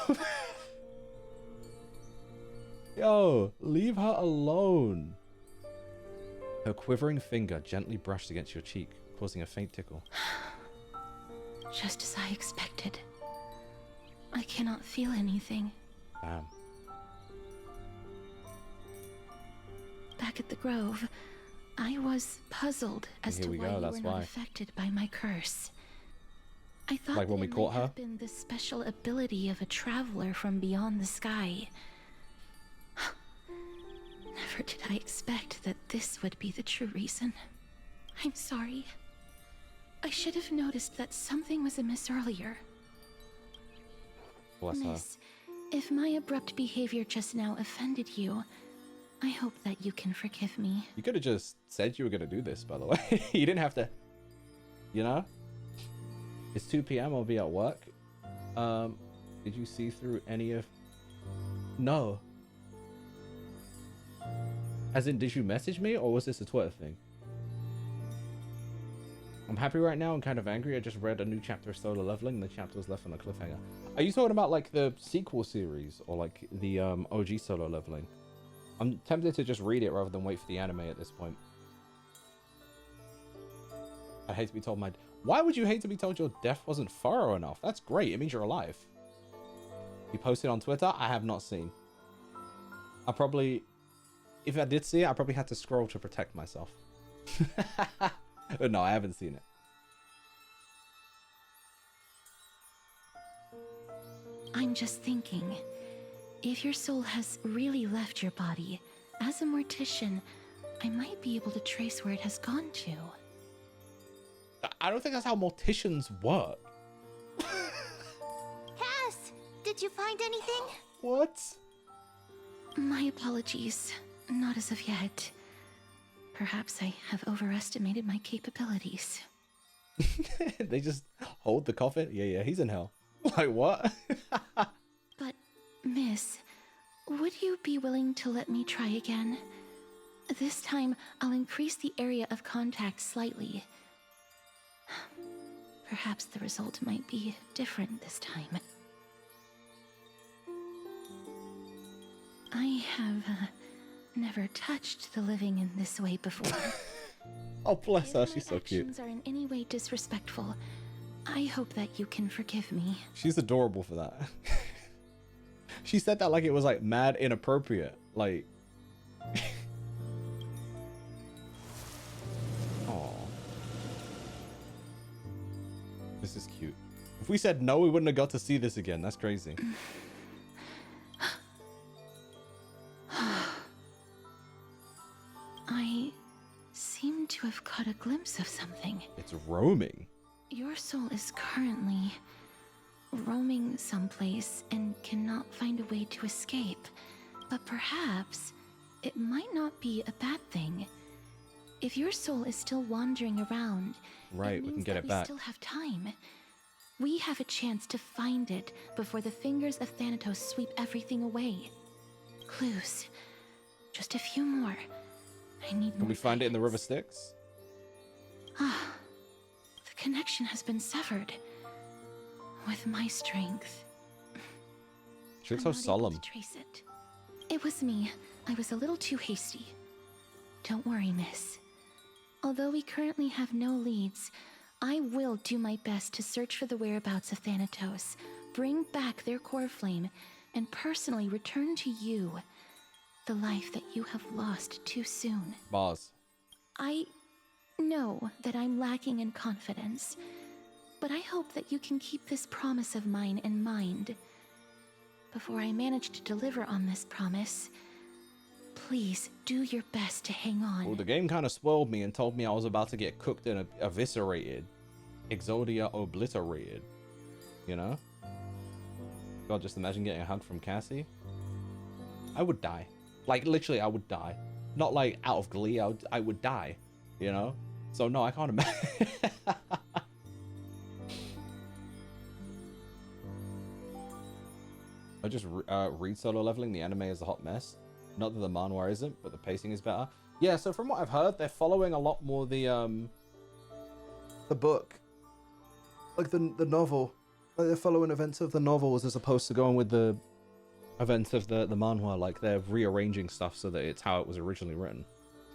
Yo, leave her alone. Her quivering finger gently brushed against your cheek, causing a faint tickle. Just as I expected. I cannot feel anything. Damn. Back at the Grove, I was puzzled as to why you were not affected by my curse. I thought like when we caught her? Have been the special ability of a traveler from beyond the sky. Never did I expect that this would be the true reason. I'm sorry. I should have noticed that something was amiss earlier. Bless her. Miss, if my abrupt behavior just now offended you, I hope that you can forgive me. You could have just said you were going to do this, by the way. You didn't have to, you know? It's 2 p.m. I'll be at work. Did you see through any of... No. As in, did you message me, or was this a Twitter thing? I'm happy right now. I'm kind of angry. I just read a new chapter of Solo Leveling, and the chapter was left on a cliffhanger. Are you talking about, like, the sequel series, or, like, the OG Solo Leveling? I'm tempted to just read it rather than wait for the anime at this point. I'd hate to be told my... Why would you hate to be told your death wasn't thorough enough? That's great. It means you're alive. You posted on Twitter? I have not seen. I probably... If I did see it, I probably had to scroll to protect myself. But no, I haven't seen it. I'm just thinking, if your soul has really left your body, as a mortician, I might be able to trace where it has gone to. I don't think that's how morticians work. Cass, did you find anything? What? My apologies. Not as of yet. Perhaps I have overestimated my capabilities. They just hold the coffin? Yeah, he's in hell. Like, what? But, miss, would you be willing to let me try again? This time, I'll increase the area of contact slightly. Perhaps the result might be different this time. I have never touched the living in this way before. Oh, bless her. If She's my so cute. actions are in any way disrespectful, I hope that you can forgive me. She's adorable for that. She said that like it was like mad inappropriate. Like... Aww. This is cute. If we said no, we wouldn't have got to see this again. That's crazy. to have caught a glimpse of something. It's roaming. Your soul is currently roaming someplace and cannot find a way to escape. But perhaps it might not be a bad thing. If your soul is still wandering around, Right, we can get it back. We still have time. We have a chance to find it before the fingers of Thanatos sweep everything away. Clues. Just a few more. I need more. Can we find it in the guidance. River Styx? Ah, the connection has been severed. With my strength, She looks I'm so not able solemn. to trace it. It was me. I was a little too hasty. Don't worry, miss. Although we currently have no leads, I will do my best to search for the whereabouts of Thanatos, bring back their core flame, and personally return to you the life that you have lost too soon. Bars. I know that I'm lacking in confidence, but I hope that you can keep this promise of mine in mind. Before I manage to deliver on this promise, please do your best to hang on. Well, the game kind of spoiled me and told me I was about to get cooked and eviscerated. Exodia obliterated. You know? God, just imagine getting a hug from Cassie. I would die. Like, literally, I would die. Not like out of glee, I would die. You know? So, no, I can't imagine. I just read solo leveling. The anime is a hot mess. Not that the manhwa isn't, but the pacing is better. Yeah, so from what I've heard, they're following a lot more the book, like the novel. Like they're following events of the novels as opposed to going with the events of the manhwa. Like they're rearranging stuff so that it's how it was originally written.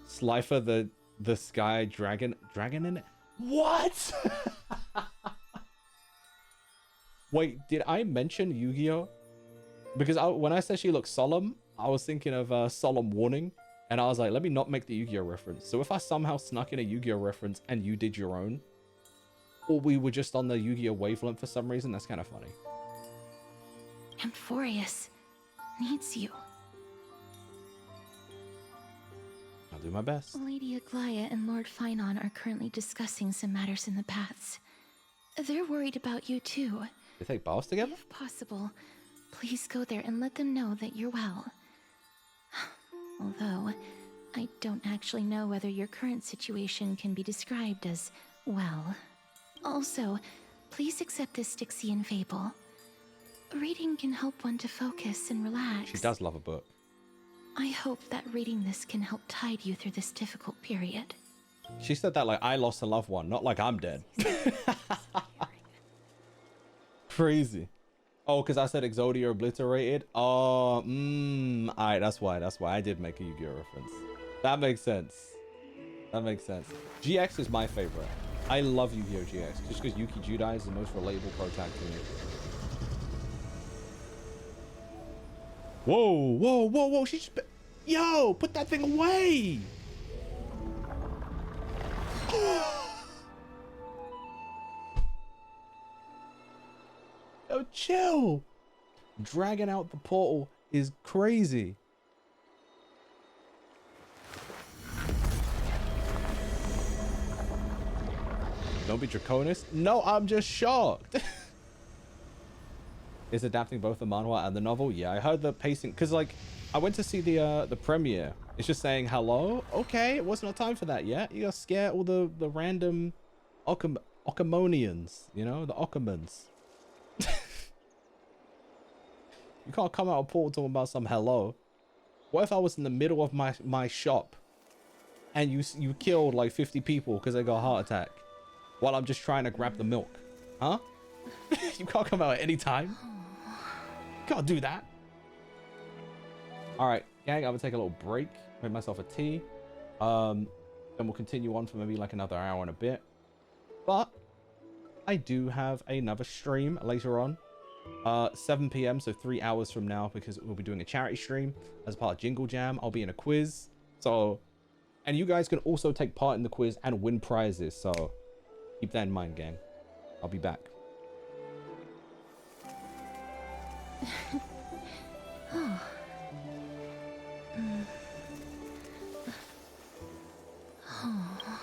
Slifer the sky dragon in it. What? Wait, did I mention Yu-Gi-Oh? Because when I said she looked solemn, I was thinking of Solemn Warning, and I was like, let me not make the Yu-Gi-Oh reference. So if I somehow snuck in a Yu-Gi-Oh reference and you did your own, or we were just on the Yu-Gi-Oh wavelength for some reason, that's kind of funny. Amphoreus needs you. I'll do my best. Lady Aglaya and Lord Finon are currently discussing some matters in the paths. They're worried about you too. They take baths together? If possible, please go there and let them know that you're well. Although, I don't actually know whether your current situation can be described as well. Also, please accept this Styxian fable. Reading can help one to focus and relax. She does love a book. I hope that reading this can help tide you through this difficult period. She said that like I lost a loved one, not like I'm dead. Crazy. Oh, because I said Exodia obliterated? Oh, alright, that's why. I did make a Yu-Gi-Oh reference. That makes sense. GX is my favorite. I love Yu-Gi-Oh GX, just because Yuki Judai is the most relatable pro tag to me. Whoa, she just... Yo, put that thing away! Yo, chill! Dragging out the portal is crazy. Don't be Draconis. No, I'm just shocked. Is adapting both the manhwa and the novel? Yeah, I heard the pacing because like I went to see the premiere. It's just saying hello. Okay, it wasn't time for that yet. You gotta scare all the random Okamonians, you know, the Okamans. You can't come out of portal talking about some hello. What if I was in the middle of my shop and you killed like 50 people because they got a heart attack while I'm just trying to grab the milk? Huh? You can't come out at any time. Can't do that. All right, gang, I'm gonna take a little break, make myself a tea. Then we'll continue on for maybe like another hour and a bit. But I do have another stream later on. 7 p.m. so 3 hours from now, because we'll be doing a charity stream as part of Jingle Jam. I'll be in a quiz, so, and you guys can also take part in the quiz and win prizes, so keep that in mind, gang. I'll be back. Oh. Oh.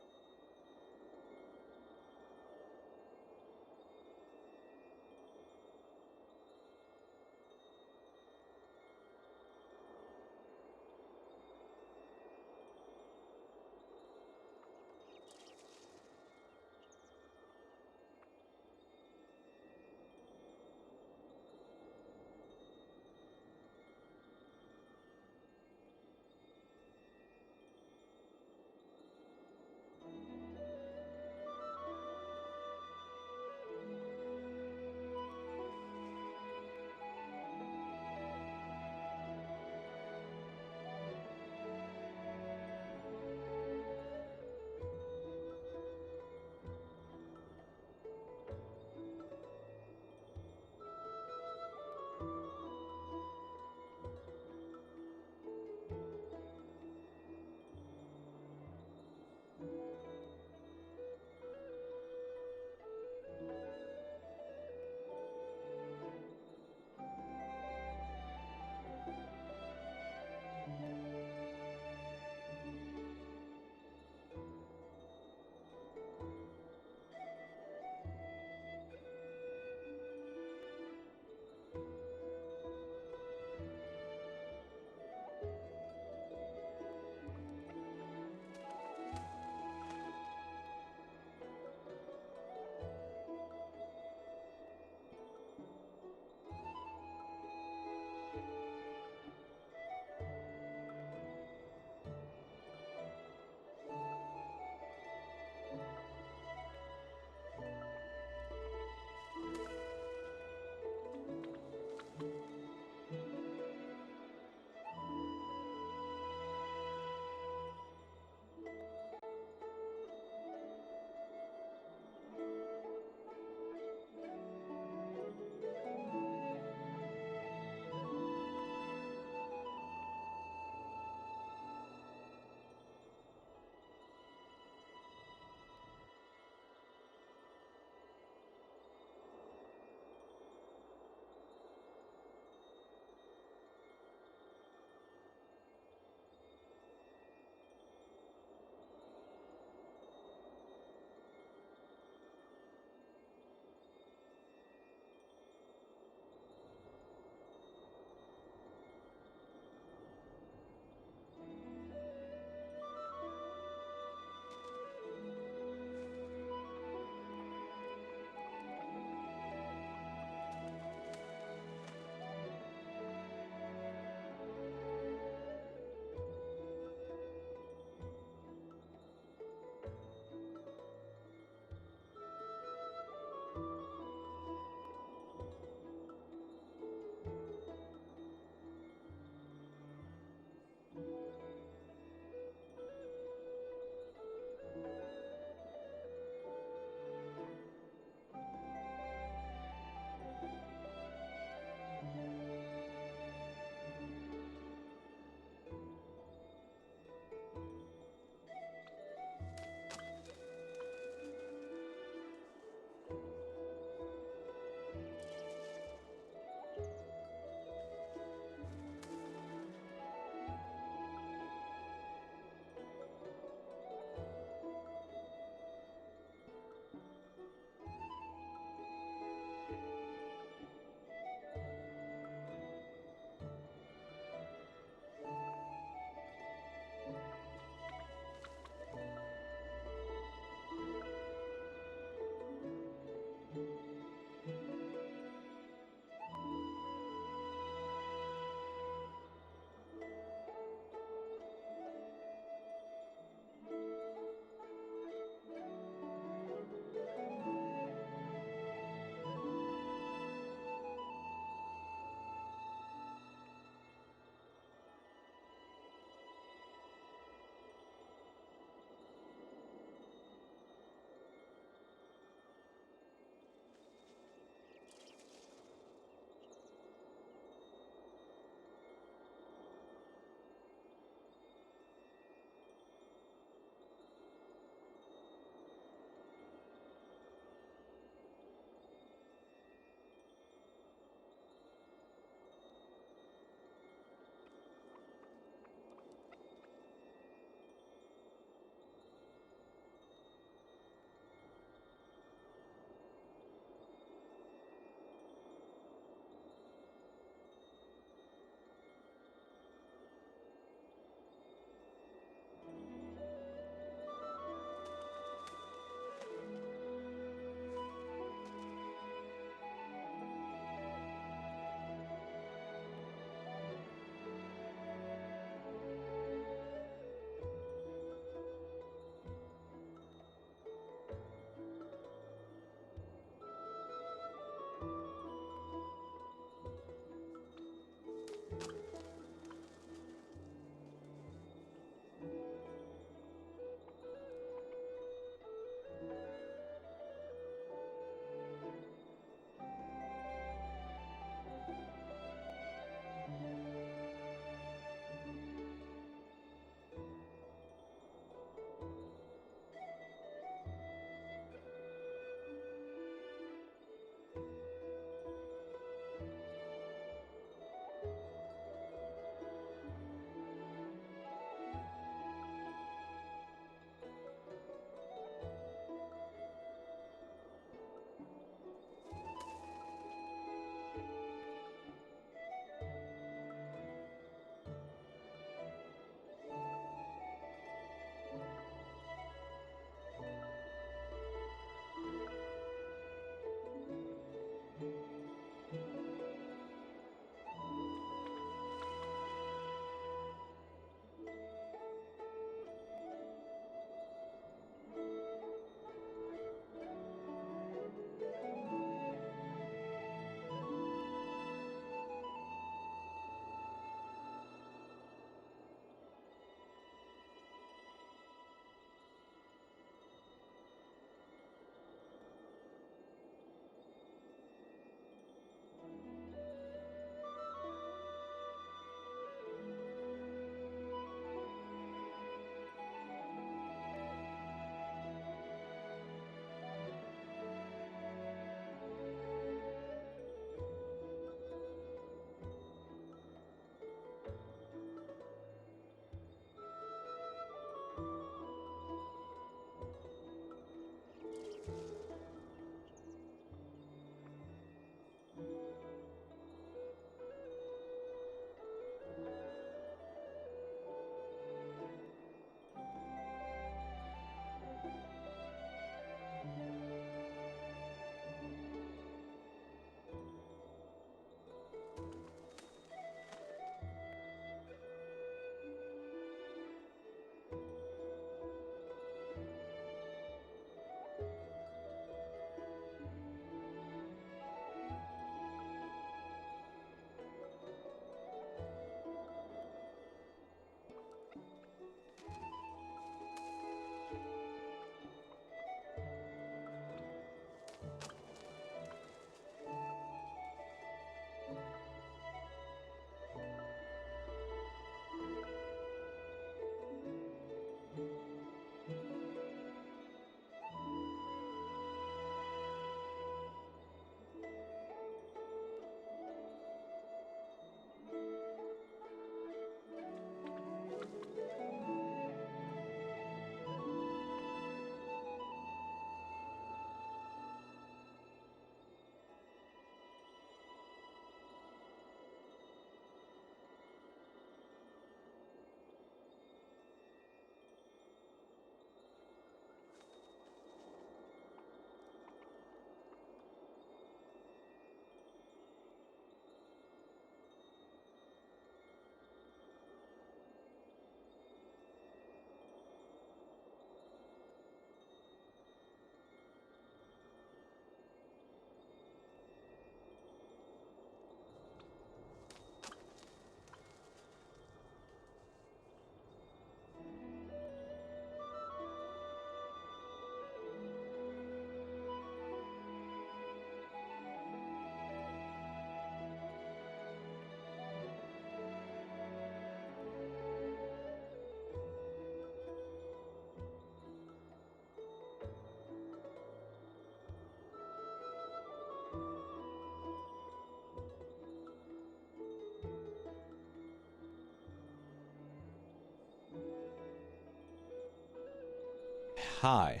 Hi.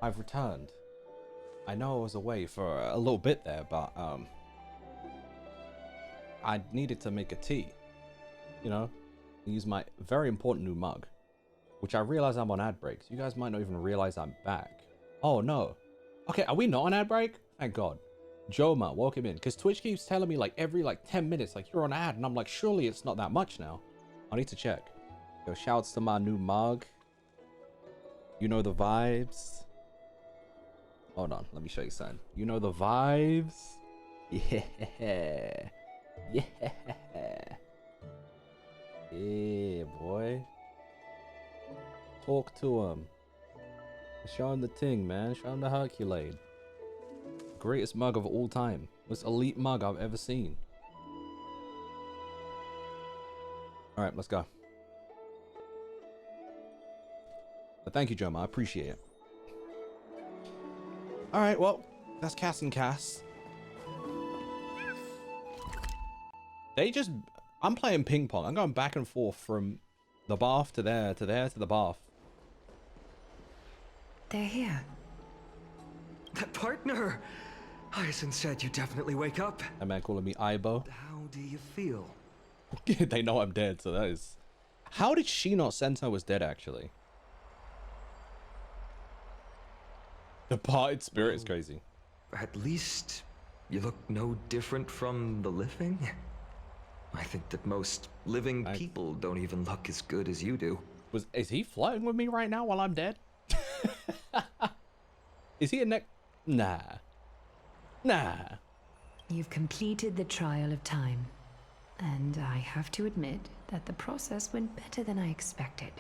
I've returned. I know I was away for a little bit there, but I needed to make a tea. You know, use my very important new mug, which I realize I'm on ad breaks. You guys might not even realize I'm back. Oh no. Okay, are we not on ad break? Thank God. Joma, welcome in. Because Twitch keeps telling me like every 10 minutes, like you're on ad, and I'm like, surely it's not that much now. I need to check. Yo, shouts to my new mug. You know the vibes. Hold on, let me show you something. You know the vibes? Yeah. Yeah. Yeah, boy. Talk to him. Show him the ting, man. Show him the Herculade. Greatest mug of all time. Most elite mug I've ever seen. Alright, let's go. But thank you, Joma. I appreciate it. Alright, well, that's Cass and Cass. I'm playing ping pong. I'm going back and forth from the bath to there, to there, to the bath. They're here. That partner! Hyacin said you definitely wake up. That man calling me Ibo. How do you feel? They know I'm dead, so that is... How did she not sense I was dead, actually? Departed spirit is crazy. At least you look no different from the living. I think that most living people don't even look as good as you do. Is he flirting with me right now while I'm dead? Is he a neck? Nah. Nah. You've completed the trial of time. And I have to admit that the process went better than I expected.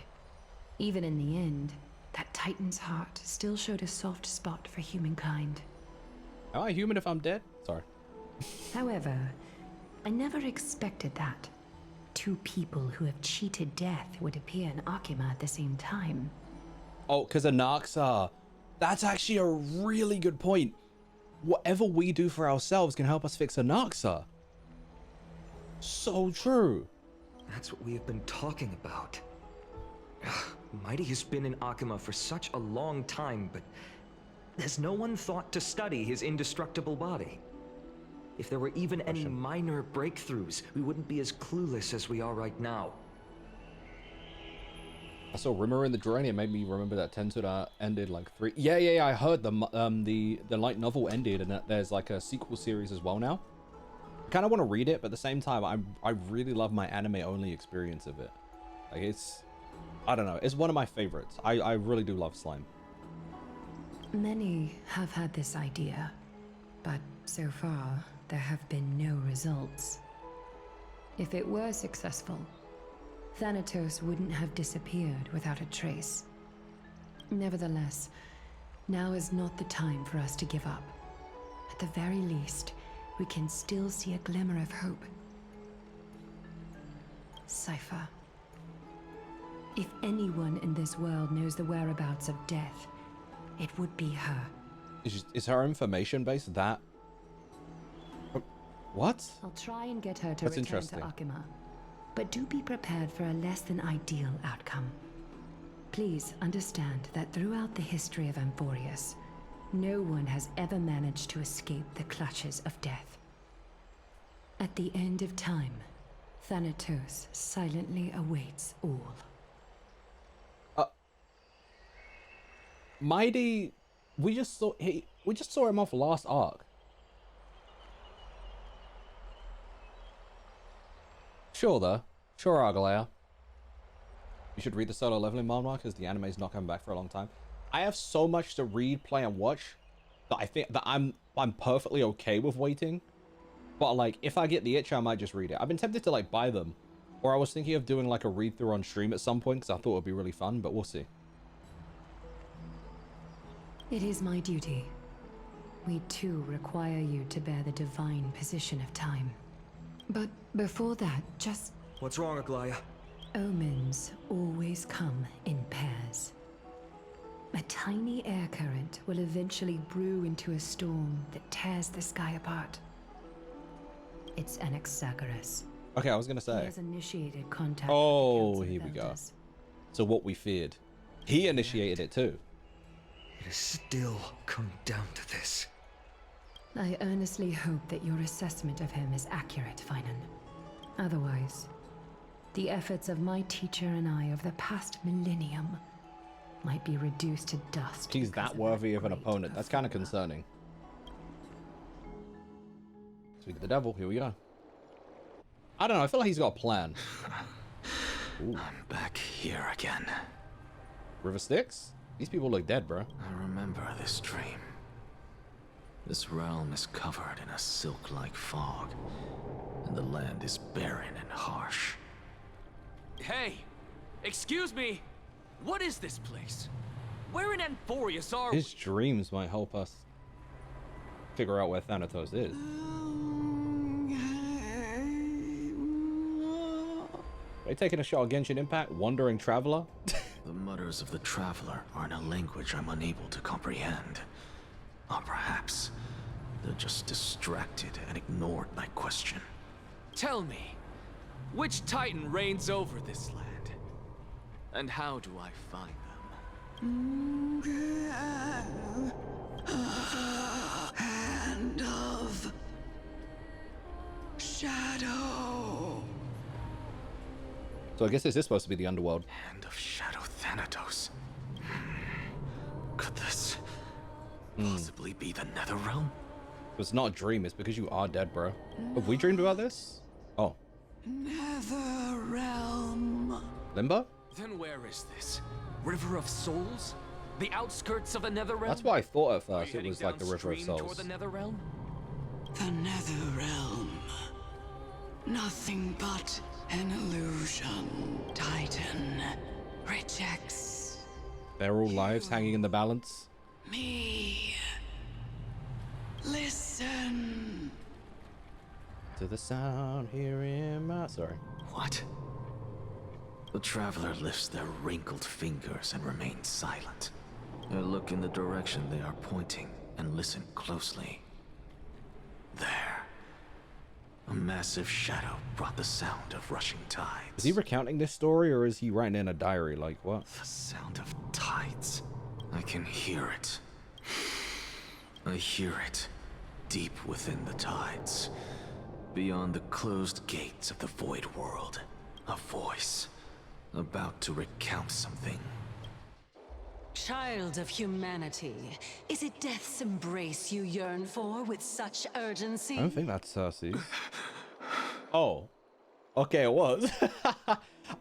Even in the end, that Titan's heart still showed a soft spot for humankind. Am I human if I'm dead? Sorry. However, I never expected that. Two people who have cheated death would appear in Akima at the same time. Oh, because Anaxa. That's actually a really good point. Whatever we do for ourselves can help us fix Anaxa. So true. That's what we have been talking about. Mighty has been in Akima for such a long time, but has no one thought to study his indestructible body? If there were even any minor breakthroughs, we wouldn't be as clueless as we are right now. I saw Rimmer in the drawing. It made me remember that Tensuda ended like 3. Yeah. I heard the light novel ended, and that there's like a sequel series as well now. I kind of want to read it, but at the same time, I really love my anime only experience of it. Like I don't know. It's one of my favorites. I really do love slime. Many have had this idea, but so far there have been no results. If it were successful, Thanatos wouldn't have disappeared without a trace. Nevertheless, now is not the time for us to give up. At the very least, we can still see a glimmer of hope. Cypher. If anyone in this world knows the whereabouts of death, it would be her. Is her information base that? What? I'll try and get her to That's return interesting. to Akima. But do be prepared for a less than ideal outcome. Please understand that throughout the history of Amphoreus, no one has ever managed to escape the clutches of death. At the end of time, Thanatos silently awaits all. Mighty, we just saw him off last arc. Sure though. Sure, Argalea. You should read the solo leveling manga because the anime is not coming back for a long time. I have so much to read, play, and watch that I think that I'm perfectly okay with waiting. But like, if I get the itch, I might just read it. I've been tempted to like buy them, or I was thinking of doing like a read through on stream at some point because I thought it would be really fun. But we'll see. It is my duty. We too require you to bear the divine position of time. But before that, just... What's wrong, Aglaya? Omens always come in pairs. A tiny air current will eventually brew into a storm that tears the sky apart. It's Anaxagoras. Okay, I was gonna He say. has initiated contact Oh, with the here Council we of go. Elders. So what we feared. He initiated it too. It has still come down to this. I earnestly hope that your assessment of him is accurate, Finan. Otherwise, the efforts of my teacher and I of the past millennium might be reduced to dust. He's that worthy of an opponent. That's kind of concerning. Speak of the devil, here we go. I don't know, I feel like he's got a plan. Ooh. I'm back here again. River Styx? These people look dead, bro. I remember this dream. This realm is covered in a silk-like fog, and the land is barren and harsh. Hey! Excuse me! What is this place? Where in Amphoreus are His dreams might help us figure out where Thanatos is. Are you taking a shot at Genshin Impact? Wandering Traveler? The mutters of the Traveler are in a language I'm unable to comprehend. Or perhaps they're just distracted and ignored my question. Tell me, which Titan reigns over this land? And how do I find them? Hand of Shadow. So I guess this is supposed to be the underworld. Hand of Shadow Thanatos. Could this possibly be the Netherrealm? If it's not a dream, it's because you are dead, bro. Have we dreamed about this? Oh. Netherrealm. Limbo? Then where is this? River of Souls? The outskirts of the Netherrealm? That's what I thought at Are you first. It heading was like the River of downstream Souls. toward the Netherrealm? The Netherrealm. Nothing but an illusion. Titan rejects They're all lives hanging in the balance. me. Listen. To the sound here in my... Sorry. What? The Traveler lifts their wrinkled fingers and remains silent. I look in the direction they are pointing and listen closely. There. A massive shadow brought the sound of rushing tides. Is he recounting this story or is he writing in a diary? Like what? The sound of tides. I can hear it. I hear it deep within the tides. Beyond the closed gates of the void world. A voice. About to recount something. Child of humanity, is it death's embrace you yearn for with such urgency? I don't think that's Cersei. Oh. Okay, it was. I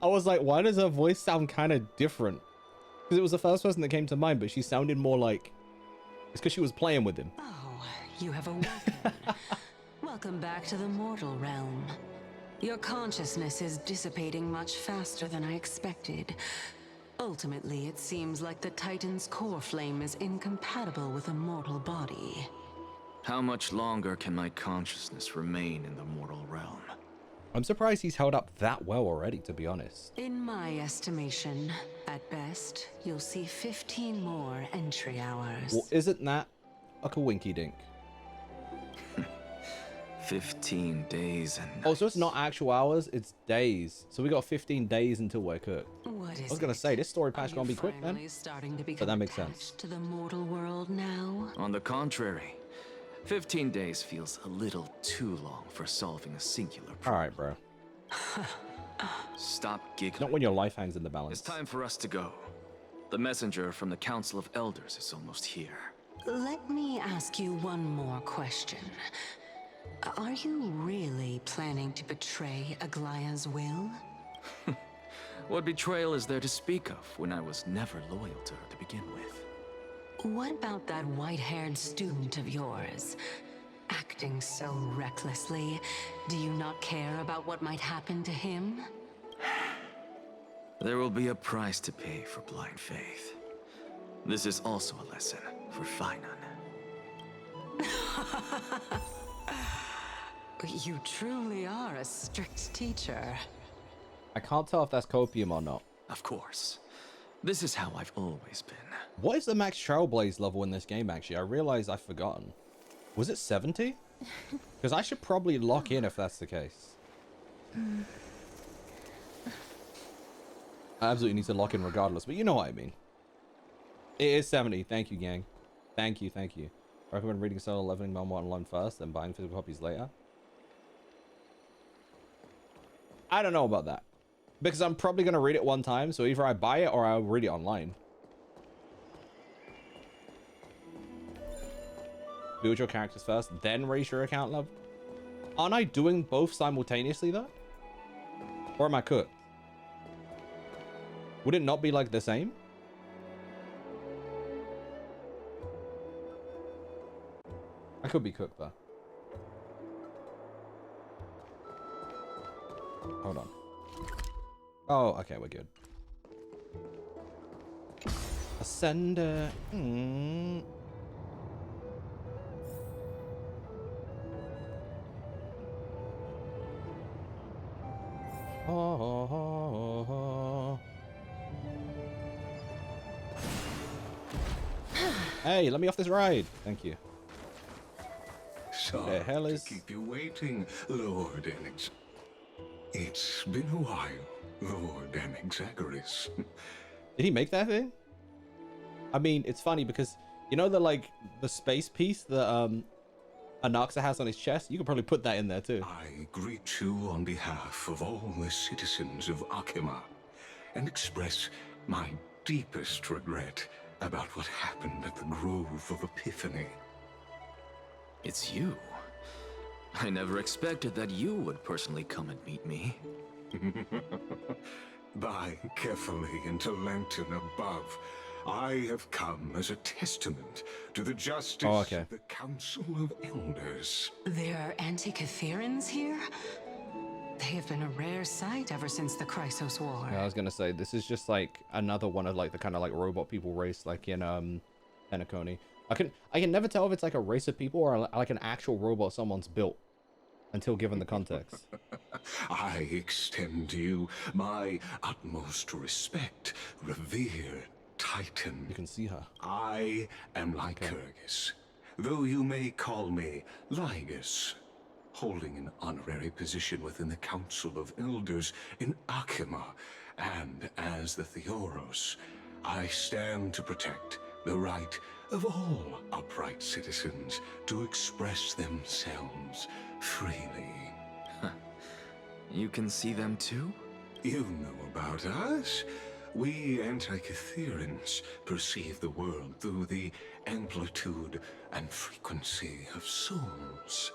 was like, why does her voice sound kind of different? Because it was the first person that came to mind, but she sounded more like... It's because she was playing with him. Oh, you have awoken. Welcome back to the mortal realm. Your consciousness is dissipating much faster than I expected. Ultimately, it seems like the Titan's core flame is incompatible with a mortal body. How much longer can my consciousness remain in the mortal realm? I'm surprised he's held up that well already, to be honest. In my estimation, at best, you'll see 15 more entry hours. Well, isn't that like a winky dink? 15 days and Oh, so it's not actual hours, it's days. So we got 15 days until we're cooked. What is I was gonna it? say this story patch Are gonna you be quick then. finally starting to But become that makes attached sense. to the mortal world now? On the contrary, 15 days feels a little too long for solving a singular problem. All right, bro. Stop giggling. Not when your life hangs in the balance. It's time for us to go. The messenger from the Council of Elders is almost here. Let me ask you one more question. Are you really planning to betray Aglaya's will? What betrayal is there to speak of when I was never loyal to her to begin with? What about that white-haired student of yours? Acting so recklessly, do you not care about what might happen to him? There will be a price to pay for blind faith. This is also a lesson for Finan. You truly are a strict teacher. I can't tell if that's copium or not. Of course. This is how I've always been. What is the max Trailblaze level in this game, actually? I realized I've forgotten. Was it 70? Because I should probably lock in if that's the case. I absolutely need to lock in regardless, but you know what I mean. It is 70. Thank you, gang. Thank you, thank you. I recommend reading solo leveling memoir online first, then buying physical copies later. I don't know about that. Because I'm probably going to read it one time, so either I buy it or I'll read it online. Build your characters first, then raise your account level. Aren't I doing both simultaneously, though? Or am I cooked? Would it not be, like, the same? I could be cooked, though. Hold on. Oh, okay, we're good. Ascender. Oh. Hey, let me off this ride. Thank you. Sorry The hell is... to keep you waiting, Lord Enix. It's been a while, Lord Enixagaris. Did he make that thing? I mean, it's funny because you know the space piece that Anaxa has on his chest? You could probably put that in there too. I greet you on behalf of all the citizens of Akima and express my deepest regret about what happened at the Grove of Epiphany. It's you. I never expected that you would personally come and meet me. By carefully into Lantern above, I have come as a testament to the justice of the Council of Elders. There are Antikytherians here? They have been a rare sight ever since the Chrysos War. Yeah, I was gonna say this is just like another one of like the kind of like robot people race like in Penacony. I can never tell if it's like a race of people or like an actual robot someone's built until given the context. I extend to you my utmost respect, revered Titan. You can see her. I am Lycurgus, though you may call me Lygus, holding an honorary position within the Council of Elders in Akima, and as the Theoros, I stand to protect the right of all upright citizens to express themselves freely. You can see them too? You know about us. We Antikytherians perceive the world through the amplitude and frequency of souls.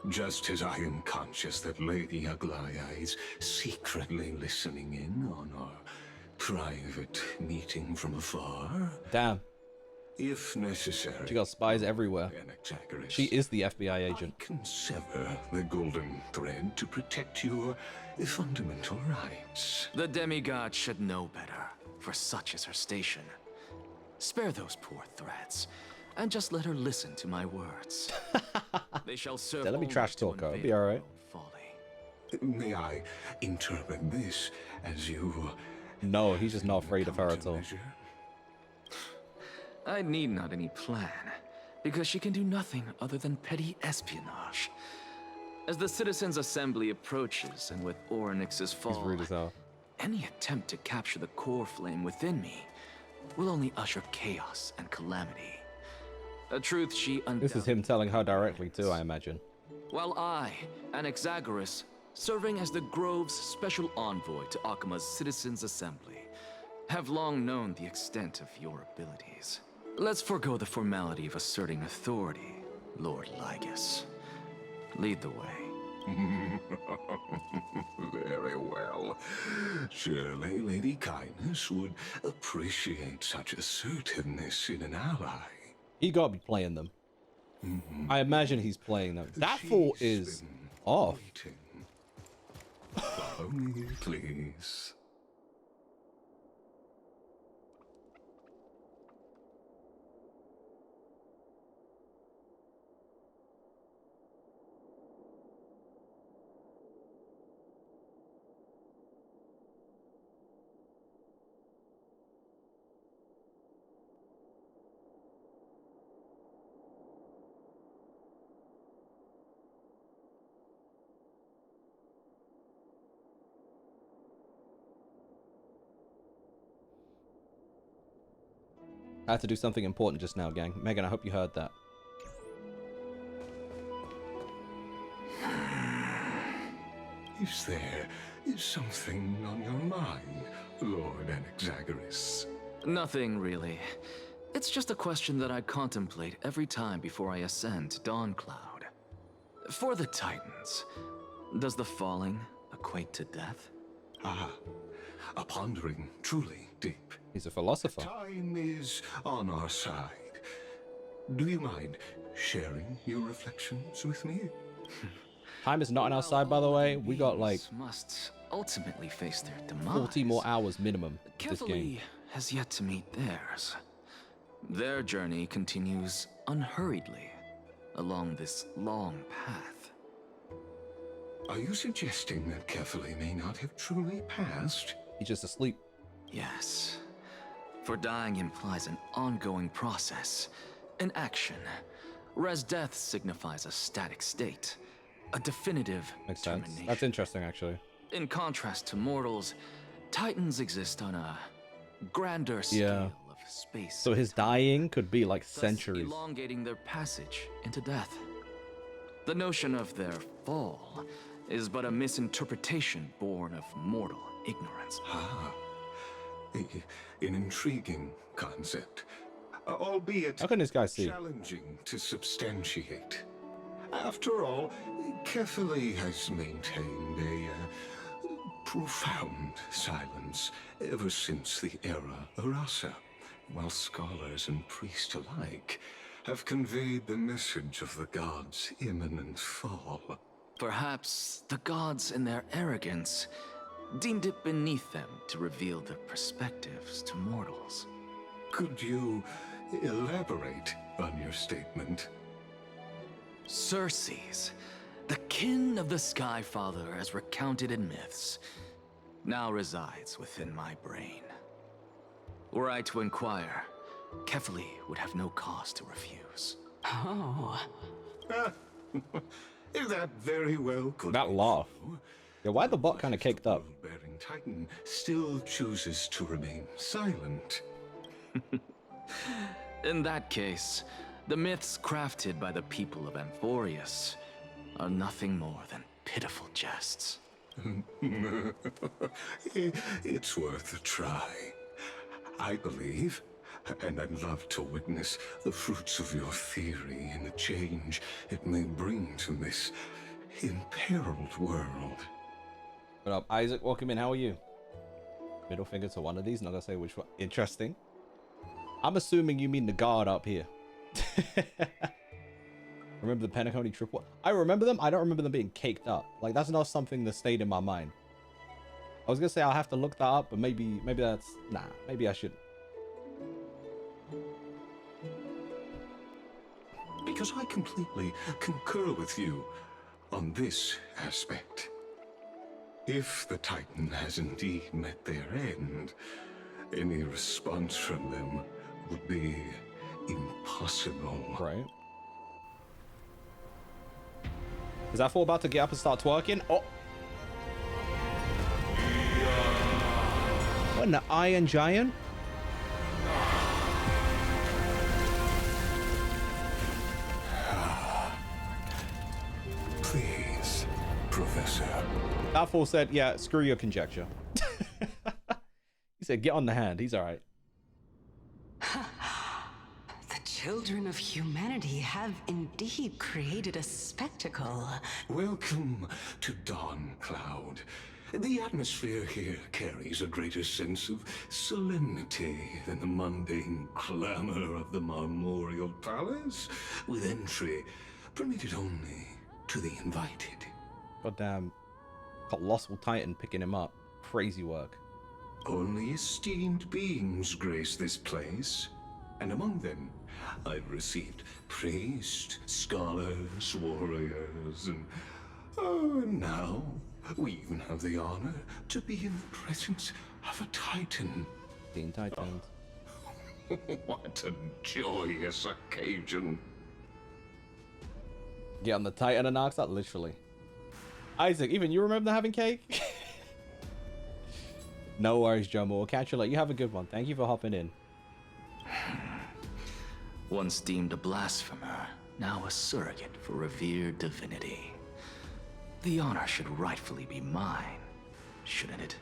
Just as I am conscious that Lady Aglaya is secretly listening in on our private meeting from afar. Damn. If necessary. She got spies everywhere. She is the FBI agent. I can sever the golden thread to protect your fundamental rights. The demigod should know better, for such is her station. Spare those poor threads, and just let her listen to my words. They shall serve. Let me trash talk her. It'll be alright. May I interpret this as you... No, he's just not afraid of her at all. I need not any plan, because she can do nothing other than petty espionage. As the Citizens' Assembly approaches, and with Orynyx's fall, rude as hell. Any attempt to capture the core flame within me will only usher chaos and calamity. A truth she undoubtedly... This is him telling her directly too, I imagine. While I, Anaxagoras, serving as the Grove's special envoy to Akima's Citizens' Assembly, have long known the extent of your abilities. Let's forego the formality of asserting authority, Lord Lygus. Lead the way. Very well. Surely Lady Kindness would appreciate such assertiveness in an ally. He gotta be playing them. I imagine he's playing them. That fool is off. Follow me, please. I had to do something important just now, gang. Megan, I hope you heard that. Is something on your mind, Lord Anaxagoras? Nothing, really. It's just a question that I contemplate every time before I ascend to Dawncloud. For the Titans, does the falling equate to death? Ah, a pondering truly deep. He's a philosopher. Time is on our side. Do you mind sharing your reflections with me? Time is not on our side, by the way. We got like must ultimately face their demise. 40 more hours minimum this game. Kefali has yet to meet theirs. Their journey continues unhurriedly along this long path. Are you suggesting that Kefali may not have truly passed? He's just asleep. Yes. For dying implies an ongoing process, an action, whereas death signifies a static state, a definitive Makes sense. termination. That's interesting, actually. In contrast to mortals, Titans exist on a grander scale of space. So his dying could be like thus centuries. elongating their passage into death. The notion of their fall is but a misinterpretation born of mortal ignorance. Ah, an intriguing concept, albeit How can this guy see? challenging to substantiate. After all, Kefali has maintained a profound silence ever since the era Arasa, while scholars and priests alike have conveyed the message of the gods' imminent fall. Perhaps the gods, in their arrogance, deemed it beneath them to reveal their perspectives to mortals. Could you elaborate on your statement? Circes, the kin of the Skyfather as recounted in myths, now resides within my brain. Were I to inquire, Kefali would have no cause to refuse. Oh. That very well could That be laugh. true. Yeah, why the bot kind of caked up? The world-bearing Titan still chooses to remain silent. In that case, the myths crafted by the people of Amphoreus are nothing more than pitiful jests. It's worth a try. I believe, and I'd love to witness the fruits of your theory and the change it may bring to this imperiled world. What up, Isaac? Welcome in. How are you? Middle finger to one of these. Not gonna say which one. Interesting. I'm assuming you mean the guard up here. Remember the Penacony triple? I remember them. I don't remember them being caked up. Like, that's not something that stayed in my mind. I was gonna say I'll have to look that up, but maybe that's maybe I should. Because I completely concur with you on this aspect. If the Titan has indeed met their end, any response from them would be impossible. Right. Is that fool about to get up and start twerking? Oh. What, an Iron Giant? Please, Professor. That fool said, yeah, screw your conjecture. He said, get on the hand. He's all right. The children of humanity have indeed created a spectacle. Welcome to Dawncloud. The atmosphere here carries a greater sense of solemnity than the mundane clamor of the Marmorial Palace, with entry permitted only to the invited. Goddamn colossal Titan picking him up. Crazy work. Only esteemed beings grace this place, and among them I've received priests, scholars, warriors, and now we even have the honor to be in the presence of a Titan. Teen Titans. What a joyous occasion. Get on the Titan and knocks out, literally. Isaac, even you remember having cake? No worries, Jomo. We'll catch you later. You have a good one. Thank you for hopping in. Once deemed a blasphemer, now a surrogate for revered divinity. The honor should rightfully be mine, shouldn't it?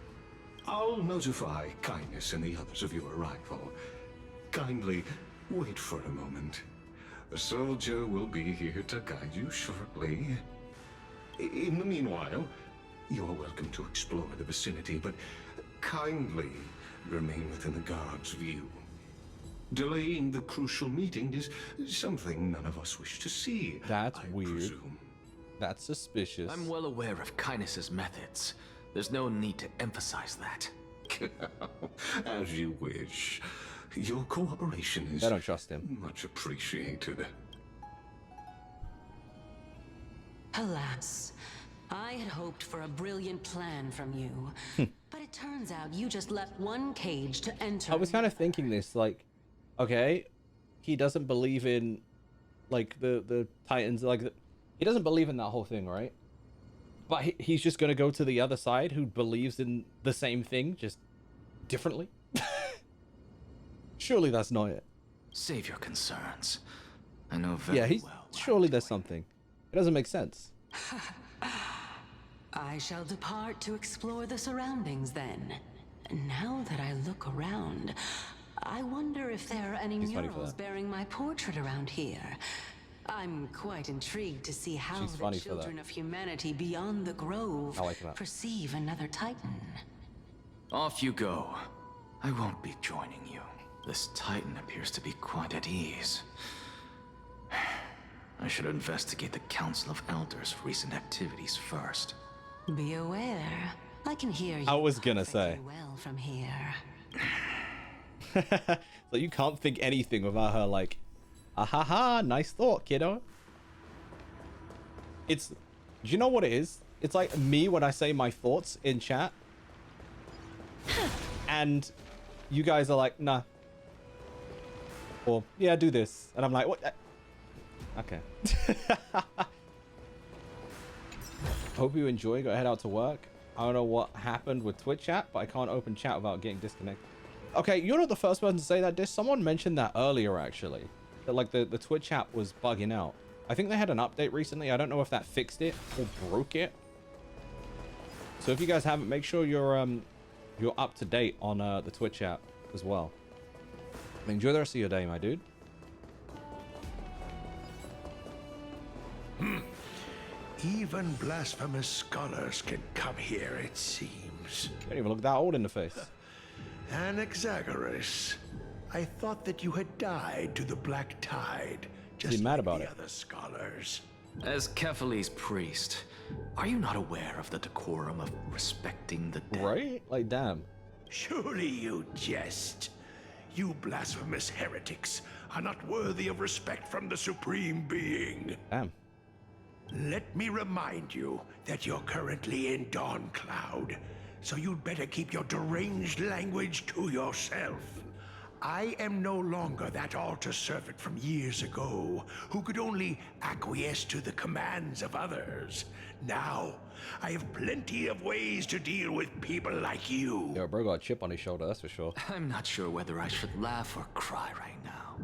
I'll notify Kindness and the others of your arrival. Kindly wait for a moment. A soldier will be here to guide you shortly. In the meanwhile, you're welcome to explore the vicinity, but kindly remain within the guard's view. Delaying the crucial meeting is something none of us wish to see. That's I weird. presume. That's suspicious. I'm well aware of Kindness's methods. There's no need to emphasize that. As you wish. Your cooperation is I don't trust him. much appreciated. Alas, I had hoped for a brilliant plan from you. But it turns out you just left one cage to enter. I was kind of thinking this, like, okay, he doesn't believe in, like, the Titans, like, he doesn't believe in that whole thing, right? But he's just gonna go to the other side who believes in the same thing, just differently? Surely that's not it. Save your concerns. I know very Yeah, well. surely there's something. It doesn't make sense. I shall depart to explore the surroundings then. Now that I look around, I wonder if there are any She's funny for murals that. bearing my portrait around here. I'm quite intrigued to see how She's the funny for that. children of humanity beyond the grove I like that. perceive another Titan. Off you go. I won't be joining you. This Titan appears to be quite at ease. I should investigate the Council of Elders' recent activities first. Be aware, I can hear you. I was gonna perfectly say. well from here. So you can't think anything without her, like, ah ha ha, nice thought, kiddo. It's, do you know what it is? It's like me when I say my thoughts in chat. And you guys are like, nah. Or, yeah, do this. And I'm like, what? Okay. Hope you enjoy. Go head out to work. I don't know what happened with Twitch chat, but I can't open chat without getting disconnected. Okay, you're not the first person to say that. Did someone mentioned that earlier, actually? That, like, the Twitch app was bugging out. I think they had an update recently. I don't know if that fixed it or broke it. So if you guys haven't, make sure you're up to date on the Twitch app as well. Enjoy the rest of your day, my dude. Even blasphemous scholars can come here, it seems. You don't even look that old in the face. Anaxagoras, I thought that you had died to the Black Tide, just mad like about the it. other scholars. As Kephales's priest, are you not aware of the decorum of respecting the dead? Right? Like, damn. Surely you jest. You blasphemous heretics are not worthy of respect from the Supreme Being. Damn. Let me remind you that you're currently in Dawn Cloud, so you'd better keep your deranged language to yourself. I am no longer that altar servant from years ago who could only acquiesce to the commands of others. Now, I have plenty of ways to deal with people like you. Yo, bro got a chip on his shoulder, that's for sure. I'm not sure whether I should laugh or cry right now.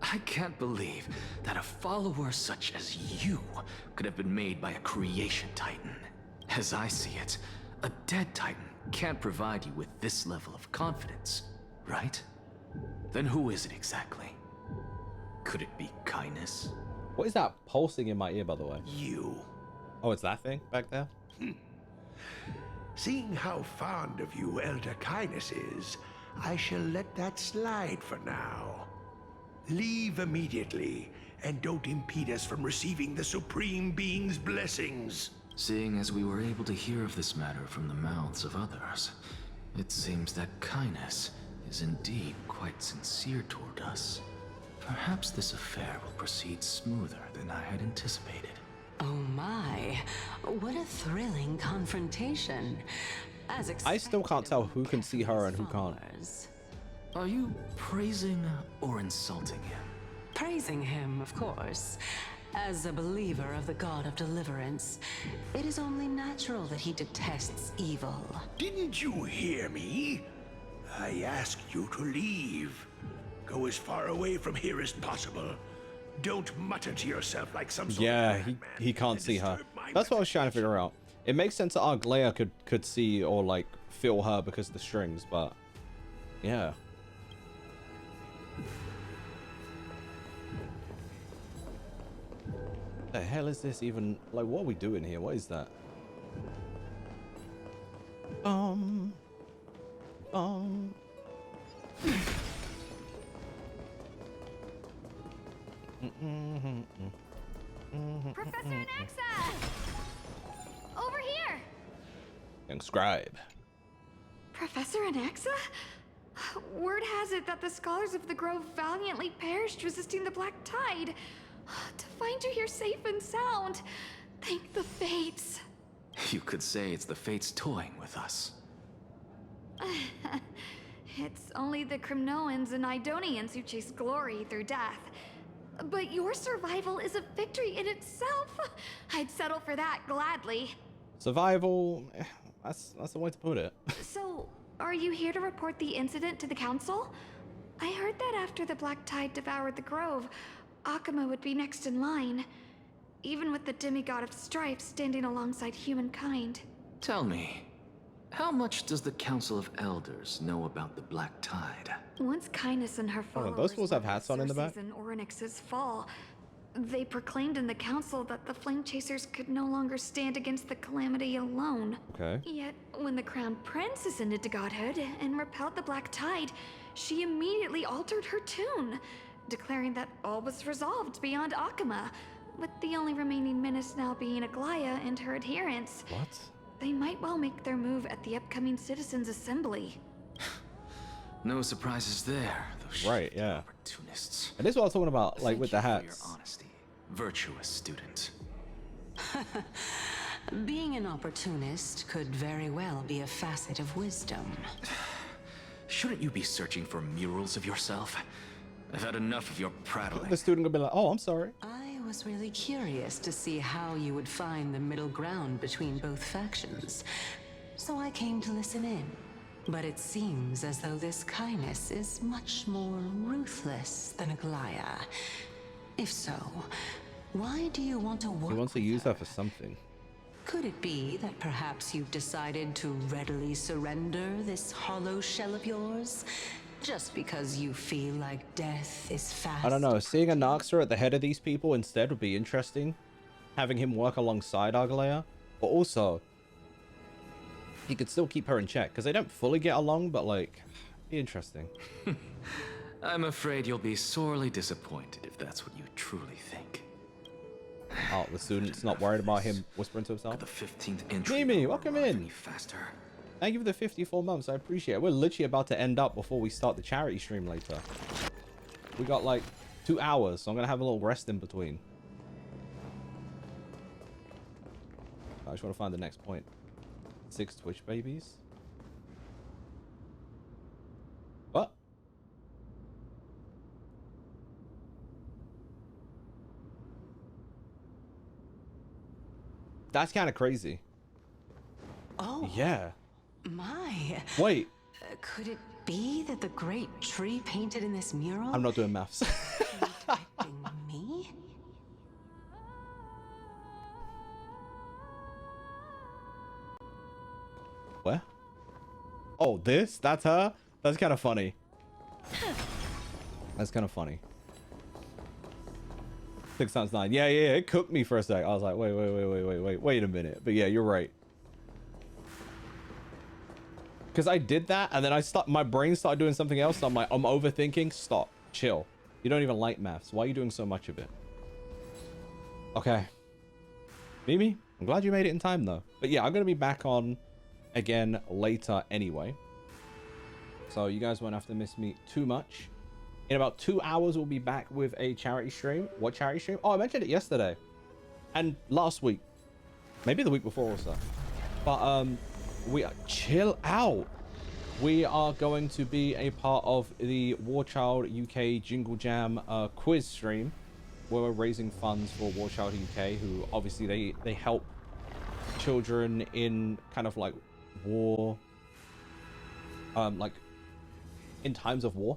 I can't believe that a follower such as you could have been made by a creation titan. As I see it, a dead titan can't provide you with this level of confidence, right? Then who is it exactly? Could it be kindness? What is that pulsing in my ear, by the way? You. Oh, it's that thing back there? Seeing how fond of you Elder Kindness is, I shall let that slide for now. Leave immediately, and don't impede us from receiving the Supreme Being's blessings. Seeing as we were able to hear of this matter from the mouths of others, it seems that kindness is indeed quite sincere toward us. Perhaps this affair will proceed smoother than I had anticipated. Oh my, what a thrilling confrontation. As I still can't tell who can see her and who can't. Are you praising or insulting him? Praising him, of course. As a believer of the God of Deliverance, it is only natural that he detests evil. Didn't you hear me? I asked you to leave. Go as far away from here as possible. Don't mutter to yourself like some sort Yeah, of he can't see her. disturb my That's what I was trying to meditation. figure out. It makes sense that Arglea could see or like feel her because of the strings, but yeah. The hell is this even? Like, what are we doing here? What is that? Professor Anaxa! Over here! Young scribe. Professor Anaxa? Word has it that the scholars of the Grove valiantly perished resisting the Black Tide. To find you here safe and sound, thank the fates. You could say it's the fates toying with us. It's only the Crimnoans and Idonians who chase glory through death. But your survival is a victory in itself. I'd settle for that gladly. Survival, that's the way to put it. So, are you here to report the incident to the council? I heard that after the Black Tide devoured the Grove, Akuma would be next in line, even with the demigod of strife standing alongside humankind. Tell me, how much does the Council of Elders know about the Black Tide? Once Kindness and her Hold on, followers those fools have hats on in the back? Cersei's and Oryx's fall, they proclaimed in the council that the Flame Chasers could no longer stand against the calamity alone. Okay. Yet, when the Crown Prince ascended to godhood and repelled the Black Tide, she immediately altered her tune, declaring that all was resolved beyond Akuma, with the only remaining menace now being Aglaya and her adherents. What? They might well make their move at the upcoming Citizens' Assembly. No surprises there. Those Right, yeah. opportunists. And this is what I'm talking about, like Thank with the you for hats. your honesty, virtuous student. Being an opportunist could very well be a facet of wisdom. Shouldn't you be searching for murals of yourself? I've had enough of your prattling. The student will be like, oh, I'm sorry. I was really curious to see how you would find the middle ground between both factions, so I came to listen in. But it seems as though this kindness is much more ruthless than Aglaya. If so, why do you want to work He wants to with use her for something. Could it be that perhaps you've decided to readily surrender this hollow shell of yours? Just because you feel like death is fast? I don't know. Seeing a Naxxra at the head of these people instead would be interesting. Having him work alongside Argalea. But also, he could still keep her in check. Because they don't fully get along, but like, be interesting. I'm afraid you'll be sorely disappointed if that's what you truly think. Oh, the student's not worried about him whispering to himself? The 15th entry. Mimi, welcome in. Faster. Thank you for the 54 months. I appreciate it. We're literally about to end up before we start the charity stream later. We got like 2 hours, so I'm going to have a little rest in between. I just want to find the next point. 6 Twitch babies. What? That's kind of crazy. Oh. Yeah. My. Wait. Could it be that the great tree painted in this mural? I'm not doing maths. depicting me? Where? Oh, this? That's her? That's kind of funny. That's kind of funny. 6 times 9. Yeah, it cooked me for a sec. I was like, wait a minute. But yeah, you're right. Because I did that, and then my brain started doing something else. So I'm like, I'm overthinking. Stop. Chill. You don't even like maths. Why are you doing so much of it? Okay. Mimi, I'm glad you made it in time, though. But yeah, I'm going to be back on again later anyway. So you guys won't have to miss me too much. In about 2 hours, we'll be back with a charity stream. What charity stream? Oh, I mentioned it yesterday. And last week. Maybe the week before also. But, chill out. We are going to be a part of the War Child UK Jingle Jam quiz stream. Where we're raising funds for War Child UK, who obviously they help children in kind of like war. Like in times of war.